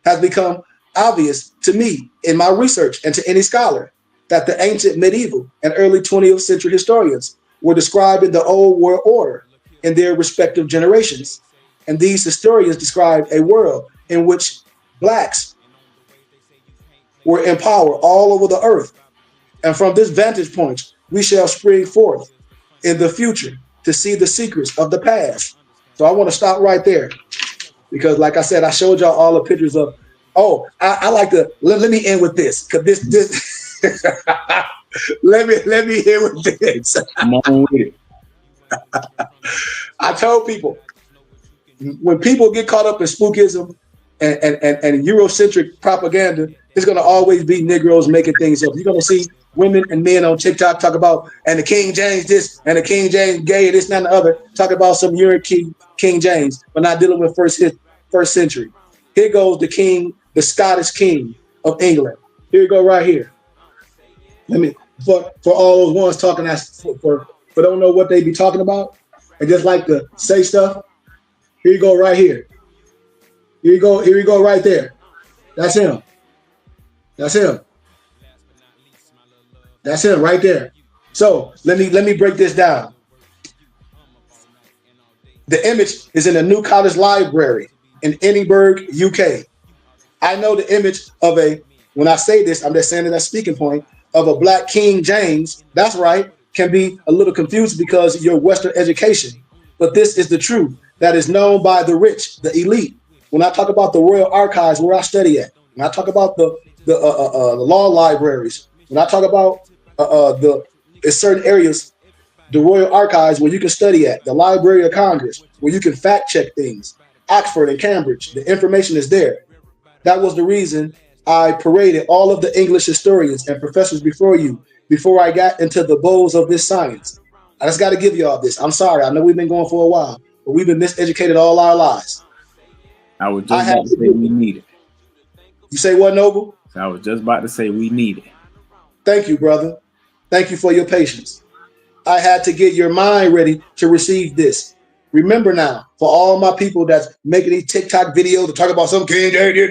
Has become obvious to me in my research and to any scholar that the ancient medieval and early 20th century historians were describing the old world order in their respective generations. And these historians described a world in which blacks were in power all over the earth. And from this vantage point, we shall spring forth in the future to see the secrets of the past. So I want to stop right there because, like I said, I showed y'all all the pictures of. Oh, I like to let me end with this because this let me end with this. Come on with it. I told people when people get caught up in spookism and Eurocentric propaganda, it's going to always be Negroes making things up. You're going to see women and men on TikTok talk about, and the King James this, and the King James gay, this, and that, and the other, talk about some European King James, but not dealing with first century. Here goes the king, the Scottish king of England. Here you go right here. Let me, for all those ones talking, for don't know what they be talking about, and just like to say stuff, here you go right here. Here you go right there. That's him. That's him. That's him right there. So let me break this down. The image is in a New College Library in Edinburgh, UK. I know the image of when I say this, I'm just saying it as speaking point, of a black King James, that's right, can be a little confused because of your Western education. But this is the truth that is known by the rich, the elite. When I talk about the Royal Archives, where I study at, when I talk about the law libraries, when I talk about in certain areas, the Royal Archives where you can study at, the Library of Congress, where you can fact check things, Oxford and Cambridge, the information is there. That was the reason I paraded all of the English historians and professors before you, before I got into the bowls of this science. I just got to give you all this. I'm sorry. I know we've been going for a while, but we've been miseducated all our lives. I was just about to say we need it. You say what, Noble? I was just about to say we need it. Thank you, brother. Thank you for your patience. I had to get your mind ready to receive this. Remember now, for all my people that's making these TikTok videos to talk about some King James,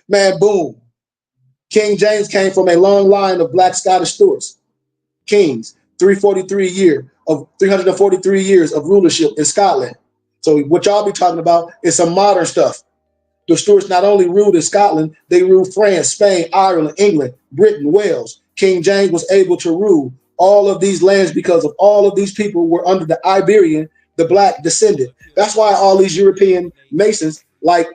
man, boom. King James came from a long line of black Scottish stewards, kings, 343 years of rulership in Scotland. So what y'all be talking about is some modern stuff. The Stuarts not only ruled in Scotland, they ruled France, Spain, Ireland, England, Britain, Wales. King James was able to rule all of these lands because of all of these people were under the Iberian, the black descendant. That's why all these European Masons, like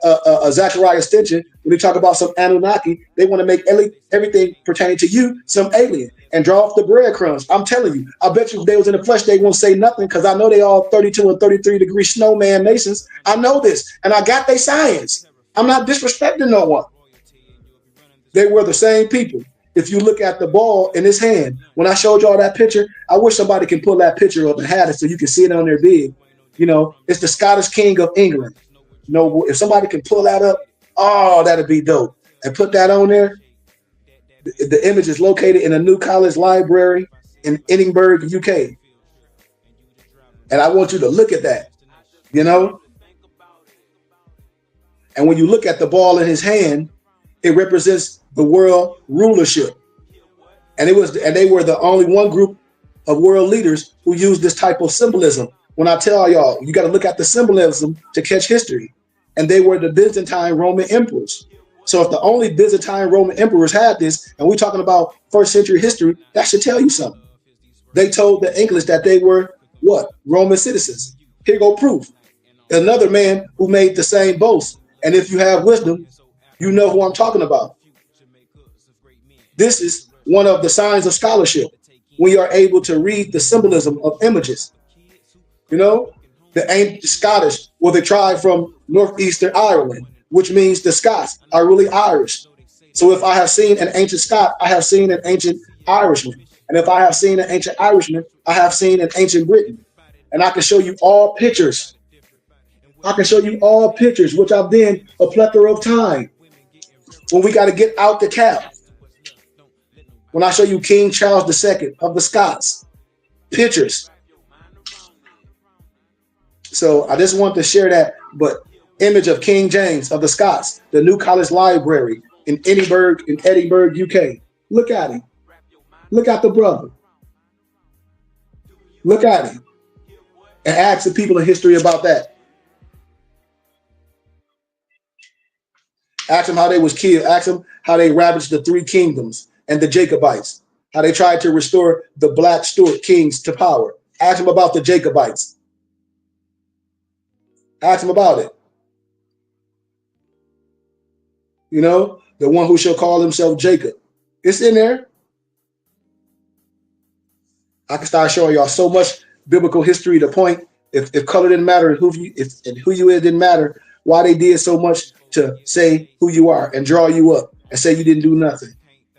Zachariah Stinson, when they talk about some Anunnaki, they want to make everything pertaining to you some alien and draw off the breadcrumbs. I'm telling you, I bet you if they was in the flesh, they won't say nothing because I know they all 32 and 33 degree snowman Masons. I know this, and I got their science. I'm not disrespecting no one. They were the same people. If you look at the ball in his hand, when I showed y'all that picture, I wish somebody can pull that picture up and have it so you can see it on their big. You know, it's the Scottish King of England. You know, if somebody can pull that up, oh, that'd be dope. And put that on there. The image is located in a New College Library in Edinburgh, UK. And I want you to look at that, you know? And when you look at the ball in his hand, it represents the world rulership. And they were the only one group of world leaders who used this type of symbolism. When I tell y'all, you got to look at the symbolism to catch history. And they were the Byzantine Roman emperors. So if the only Byzantine Roman emperors had this, and we're talking about first century history, that should tell you something. They told the English that they were what? Roman citizens. Here go proof. Another man who made the same boast. And if you have wisdom, you know who I'm talking about. This is one of the signs of scholarship. We are able to read the symbolism of images. You know, the ancient Scottish were the tribe from northeastern Ireland, which means the Scots are really Irish. So if I have seen an ancient Scot, I have seen an ancient Irishman. And if I have seen an ancient Irishman, I have seen an ancient Briton. And I can show you all pictures I can show you all pictures, which I've done a plethora of time. When we got to get out the cap. When I show you King Charles II of the Scots, pictures. So I just want to share that, but image of King James of the Scots, the New College Library in Edinburgh, UK. Look at him. Look at the brother. Look at him. And ask the people in history about that. Ask them how they was killed. Ask them how they ravaged the 3 kingdoms and the Jacobites. How they tried to restore the Black Stuart kings to power. Ask them about the Jacobites. Ask them about it. You know, the one who shall call himself Jacob. It's in there. I can start showing y'all so much biblical history to point. If color didn't matter, and who you is didn't matter, why they did so much to say who you are and draw you up and say you didn't do nothing.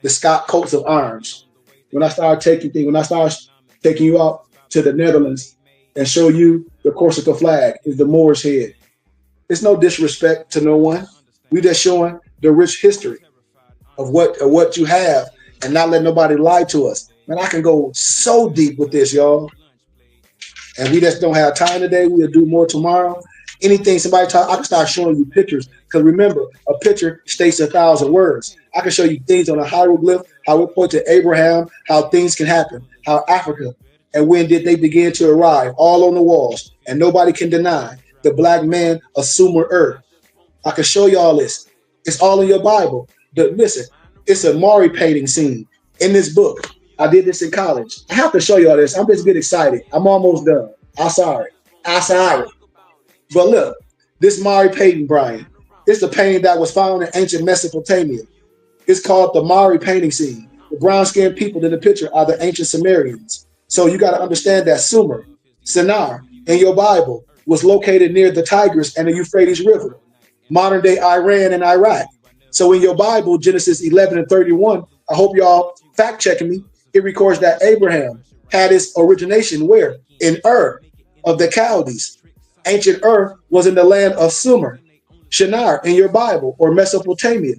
The Scott coats of arms. When I start taking you out to the Netherlands and show you the Corsica flag is the Moorish head. It's no disrespect to no one. We just showing the rich history of what you have and not let nobody lie to us. Man, I can go so deep with this, y'all. And we just don't have time today. We'll do more tomorrow. Anything somebody talk, I can start showing you pictures. Because remember, a picture states 1,000 words. I can show you things on a hieroglyph, how it points to Abraham, how things can happen, how Africa, and when did they begin to arrive, all on the walls. And nobody can deny the black man of Sumer Earth. I can show you all this. It's all in your Bible. Listen, it's a Mari painting scene in this book. I did this in college. I have to show you all this. I'm just getting excited. I'm almost done. I'm sorry. But look, this Mari painting, Brian, it's the painting that was found in ancient Mesopotamia. It's called the Mari painting scene. The brown-skinned people in the picture are the ancient Sumerians. So you got to understand that Sumer, Sennar, in your Bible was located near the Tigris and the Euphrates River, modern-day Iran and Iraq. So in your Bible, Genesis 11:31, I hope y'all fact-checking me, it records that Abraham had his origination where? In Ur of the Chaldees. Ancient Ur was in the land of Sumer, Shinar in your Bible, or Mesopotamia.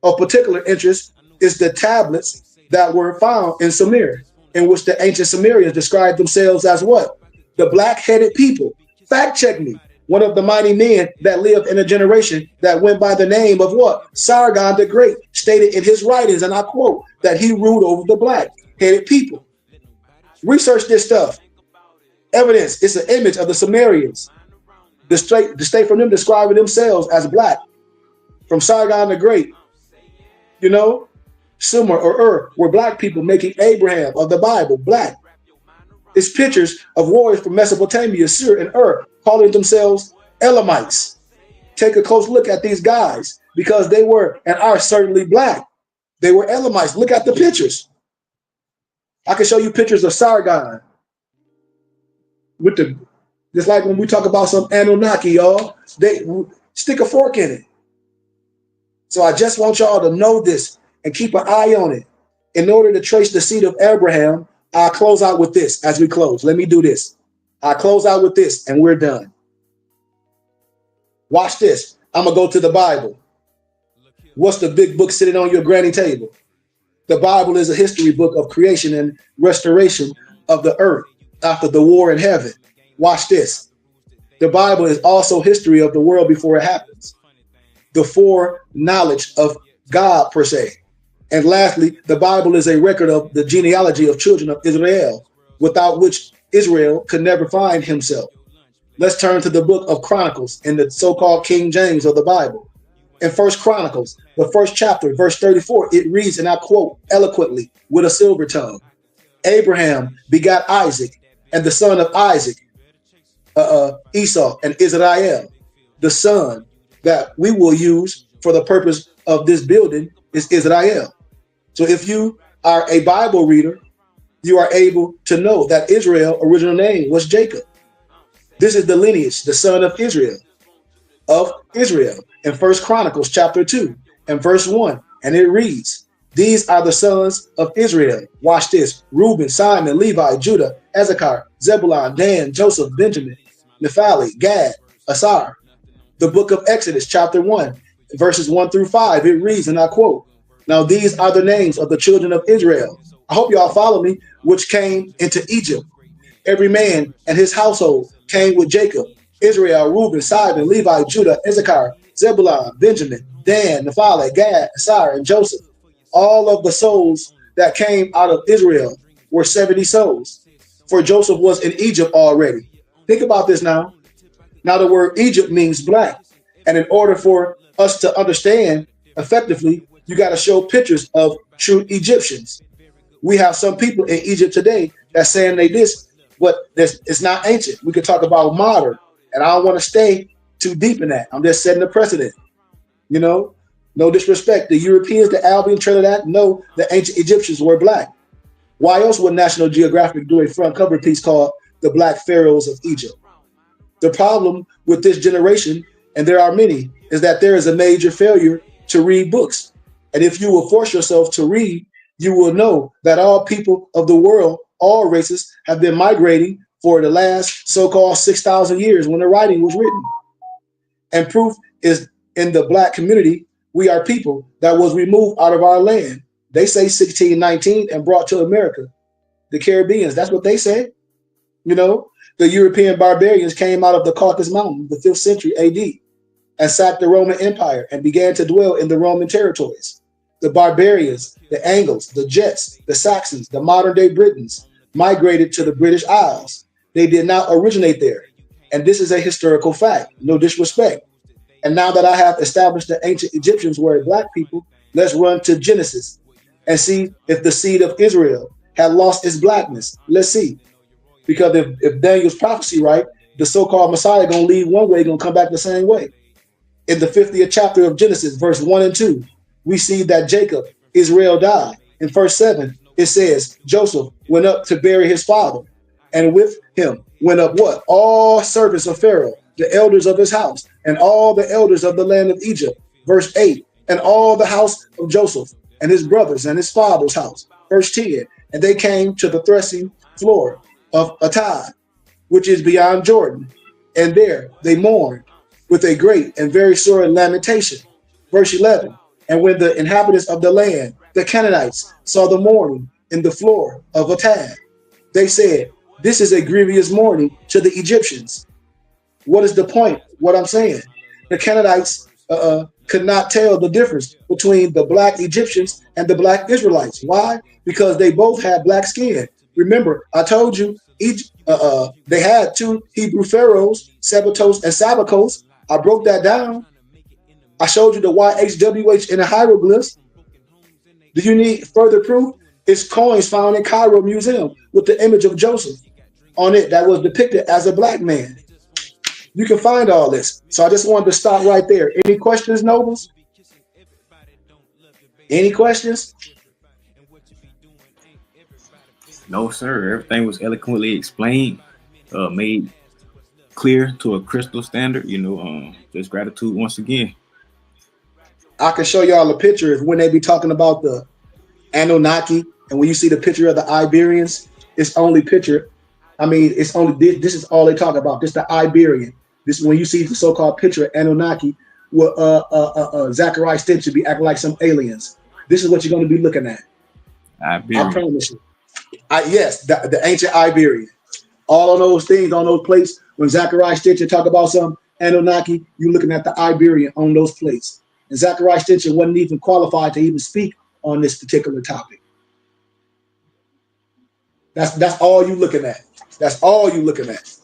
Of particular interest is the tablets that were found in Sumer, in which the ancient Sumerians described themselves as what? The black-headed people. Fact check me. One of the mighty men that lived in a generation that went by the name of what? Sargon the Great stated in his writings, and I quote, that he ruled over the black-headed people. Research this stuff. Evidence, it's an image of the Sumerians. The state from them describing themselves as black. From Sargon the Great, you know, Sumer or Ur were black people making Abraham of the Bible black. It's pictures of warriors from Mesopotamia, Syria, and Ur calling themselves Elamites. Take a close look at these guys because they were and are certainly black. They were Elamites. Look at the pictures. I can show you pictures of Sargon with the, just like when we talk about some Anunnaki, y'all, they stick a fork in it. So I just want y'all to know this and keep an eye on it. In order to trace the seed of Abraham, I'll close out with this as we close. Let me do this. I'll close out with this and we're done. Watch this. I'm going to go to the Bible. What's the big book sitting on your granny table? The Bible is a history book of creation and restoration of the earth after the war in heaven. Watch this. The Bible is also history of the world before it happens. The foreknowledge of God per se. And lastly, the Bible is a record of the genealogy of children of Israel, without which Israel could never find himself. Let's turn to the book of Chronicles in the so-called King James of the Bible. In 1 Chronicles, the first chapter, verse 34, it reads, and I quote eloquently with a silver tongue, Abraham begot Isaac, and the son of Isaac, Esau, and Israel. The son that we will use for the purpose of this building is Israel. So if you are a Bible reader, you are able to know that Israel's original name was Jacob. This is the lineage, the son of Israel in 1 Chronicles chapter 2 and verse 1. And it reads, these are the sons of Israel. Watch this. Reuben, Simon, Levi, Judah, Issachar, Zebulun, Dan, Joseph, Benjamin, Naphtali, Gad, Asar. The book of Exodus, chapter 1, verses 1 through 5, it reads, and I quote, "Now these are the names of the children of Israel." I hope y'all follow me, which came into Egypt. Every man and his household came with Jacob, Israel, Reuben, Simon, Levi, Judah, Issachar, Zebulun, Benjamin, Dan, Naphtali, Gad, Asar, and Joseph. All of the souls that came out of Israel were 70 souls. For Joseph was in Egypt already. Think about this now. Now the word Egypt means black. And in order for us to understand effectively, you got to show pictures of true Egyptians. We have some people in Egypt today that's saying they this, but it's not ancient. We could talk about modern, and I don't want to stay too deep in that. I'm just setting a precedent. You know, no disrespect. The Europeans, the Albion, Trinidad, no, the ancient Egyptians were black. Why else would National Geographic do a front cover piece called The Black Pharaohs of Egypt? The problem with this generation, and there are many, is that there is a major failure to read books. And if you will force yourself to read, you will know that all people of the world, all races, have been migrating for the last so-called 6,000 years when the writing was written. And proof is in the black community, we are people that was removed out of our land. They say 1619 and brought to America. The Caribbeans, that's what they say. You know, the European barbarians came out of the Caucasus Mountain, the 5th century AD, and sacked the Roman Empire and began to dwell in the Roman territories. The barbarians, the Angles, the Jets, the Saxons, the modern day Britons migrated to the British Isles. They did not originate there. And this is a historical fact, no disrespect. And now that I have established the ancient Egyptians were black people, let's run to Genesis and see if the seed of Israel had lost its blackness. Let's see. Because if Daniel's prophecy right, the so-called Messiah gonna leave one way, gonna come back the same way. In the 50th chapter of Genesis, verse 1 and 2, we see that Jacob, Israel died. In verse 7, it says, Joseph went up to bury his father, and with him went up what? All servants of Pharaoh, the elders of his house, and all the elders of the land of Egypt. Verse 8, and all the house of Joseph, and his brothers, and his father's house. Verse 10, and they came to the threshing floor of Atad, which is beyond Jordan, and there they mourned with a great and very sore lamentation. Verse 11, and when the inhabitants of the land, the Canaanites, saw the mourning in the floor of Atad, they said, this is a grievous mourning to the Egyptians. What is the point? What I'm saying? The Canaanites could not tell the difference between the black Egyptians and the black Israelites. Why? Because they both had black skin. Remember, I told you they had two Hebrew pharaohs, Sebatos and Sabakos. I broke that down. I showed you the YHWH in the hieroglyphs. Do you need further proof? It's coins found in Cairo Museum with the image of Joseph on it that was depicted as a black man. You can find all this. So I just wanted to stop right there. Any questions, nobles? Any questions? No, sir. Everything was eloquently explained, made clear to a crystal standard. You know, just gratitude once again. I can show y'all a picture of when they be talking about the Anunnaki, and when you see the picture of the Iberians, it's only picture. I mean, it's only this is all they talk about. This the Iberian. This when you see the so-called picture of Anunnaki, with Zachariah Stench be acting like some aliens. This is what you're going to be looking at. Iberian. I promise you. Yes, the ancient Iberian. All of those things on those plates. When Zachariah Stench talk about some Anunnaki, you looking at the Iberian on those plates. And Zachariah Stench wasn't even qualified to even speak on this particular topic. That's all you looking at. That's all you looking at.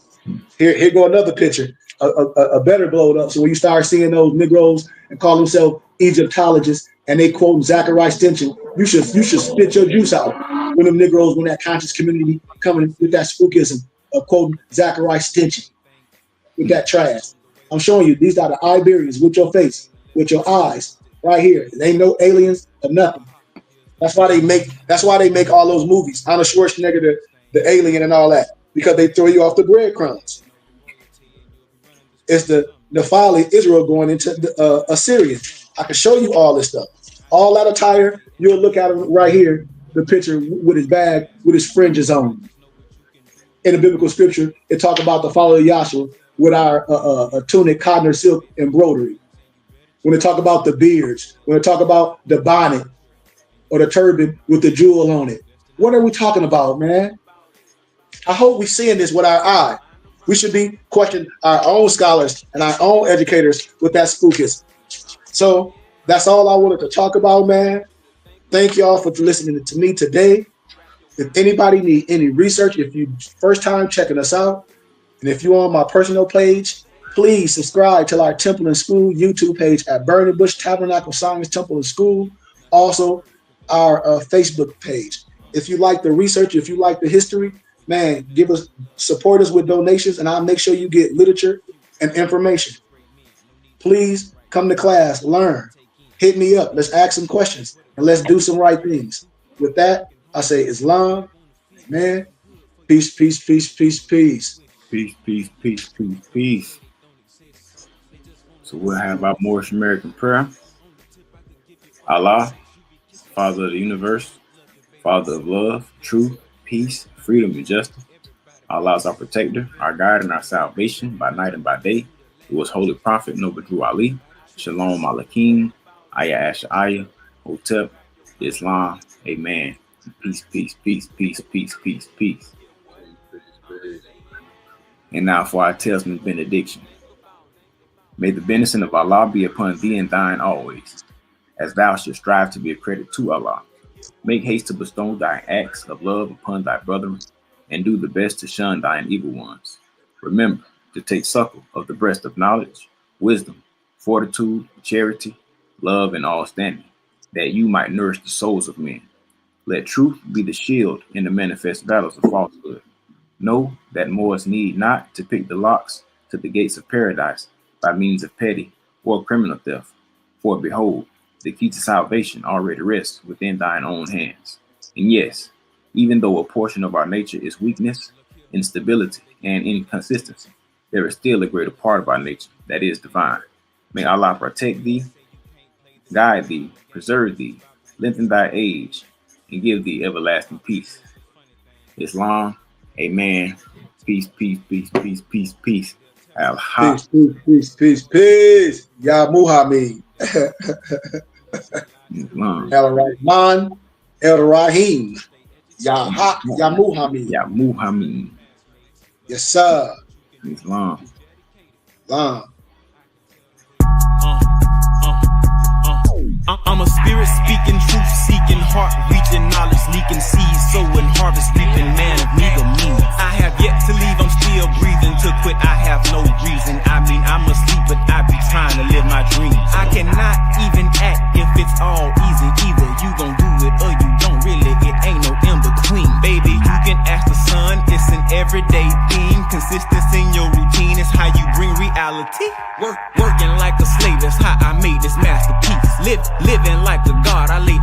Here go another picture, a better blowed up. So when you start seeing those Negroes and call themselves Egyptologists and they quoting Zachariah Stench, you should spit your juice out when them Negroes, when that conscious community coming with that spookism of quoting Zachariah Stench with that trash. I'm showing you these are the Iberians with your face, with your eyes, right here. They ain't no aliens or nothing. That's why they make all those movies. Arnold Schwarzenegger, the alien and all that, because they throw you off the breadcrumbs. It's the Nephilim Israel going into the Assyria. I can show you all this stuff. All that attire, you'll look at him right here, the picture with his bag, with his fringes on. In the biblical scripture, it talks about the follower of Yahshua with our tunic cotton or silk embroidery. When they talk about the beards, when they talk about the bonnet or the turban with the jewel on it. What are we talking about, man? I hope we're seeing this with our eye. We should be questioning our own scholars and our own educators with that spookism. So that's all I wanted to talk about, man. Thank y'all for listening to me today. If anybody need any research, if you first time checking us out, and if you're on my personal page, please subscribe to our Temple and School YouTube page at Burning Bush Tabernacle Science Temple and School. Also, our Facebook page. If you like the research, if you like the history, man, support us with donations, and I'll make sure you get literature and information. Please come to class, learn, hit me up. Let's ask some questions and let's do some right things. With that, I say Islam, man. Peace, peace, peace, peace, peace. Peace, peace, peace, peace, peace. So we'll have our Moorish American prayer. Allah, Father of the universe, Father of love, truth, peace, freedom, and justice. Allah is our protector, our guide, and our salvation by night and by day. It was Holy Prophet Noble Drew Ali, Shalom Alakim, Ayah Ash'ayah, Hotep, Islam, Amen. Peace, peace, peace, peace, peace, peace, peace. And now for our talisman benediction. May the benediction of Allah be upon thee and thine always, as thou shouldst strive to be a credit to Allah. Make haste to bestow thy acts of love upon thy brethren, and do the best to shun thine evil ones. Remember to take suckle of the breast of knowledge, wisdom, fortitude, charity, love, and all standing, that you might nourish the souls of men. Let truth be the shield in the manifest battles of falsehood. Know that Moors need not to pick the locks to the gates of paradise by means of petty or criminal theft. For behold, the key to salvation already rests within thine own hands. And yes, even though a portion of our nature is weakness, instability, and inconsistency, there is still a greater part of our nature that is divine. May Allah protect thee, guide thee, preserve thee, lengthen thy age, and give thee everlasting peace. Islam, Amen. Peace, peace, peace, peace, peace, peace. Peace, peace, peace, peace, peace. Ya Muhammad. El Rahman, El Rahim. Ya Muhammad. Ya Muhammad. Yes, sir. Islam. Islam. I'm a spirit speaking, truth seeking, heart reaching, knowledge leaking, seeds sowing, harvest reaping, man of meager means. I have yet to leave, I'm still breathing. To quit, I have no reason. I mean, I'm asleep, but I be trying to live my dream. I cannot even act if it's all easy. Either you gon' do it or you don't really. It ain't no in between. Baby, you can ask the sun, it's an everyday thing. Consistency in your routine is how you bring reality. Working like a slave, that's how I made this masterpiece. Living like a god, I lay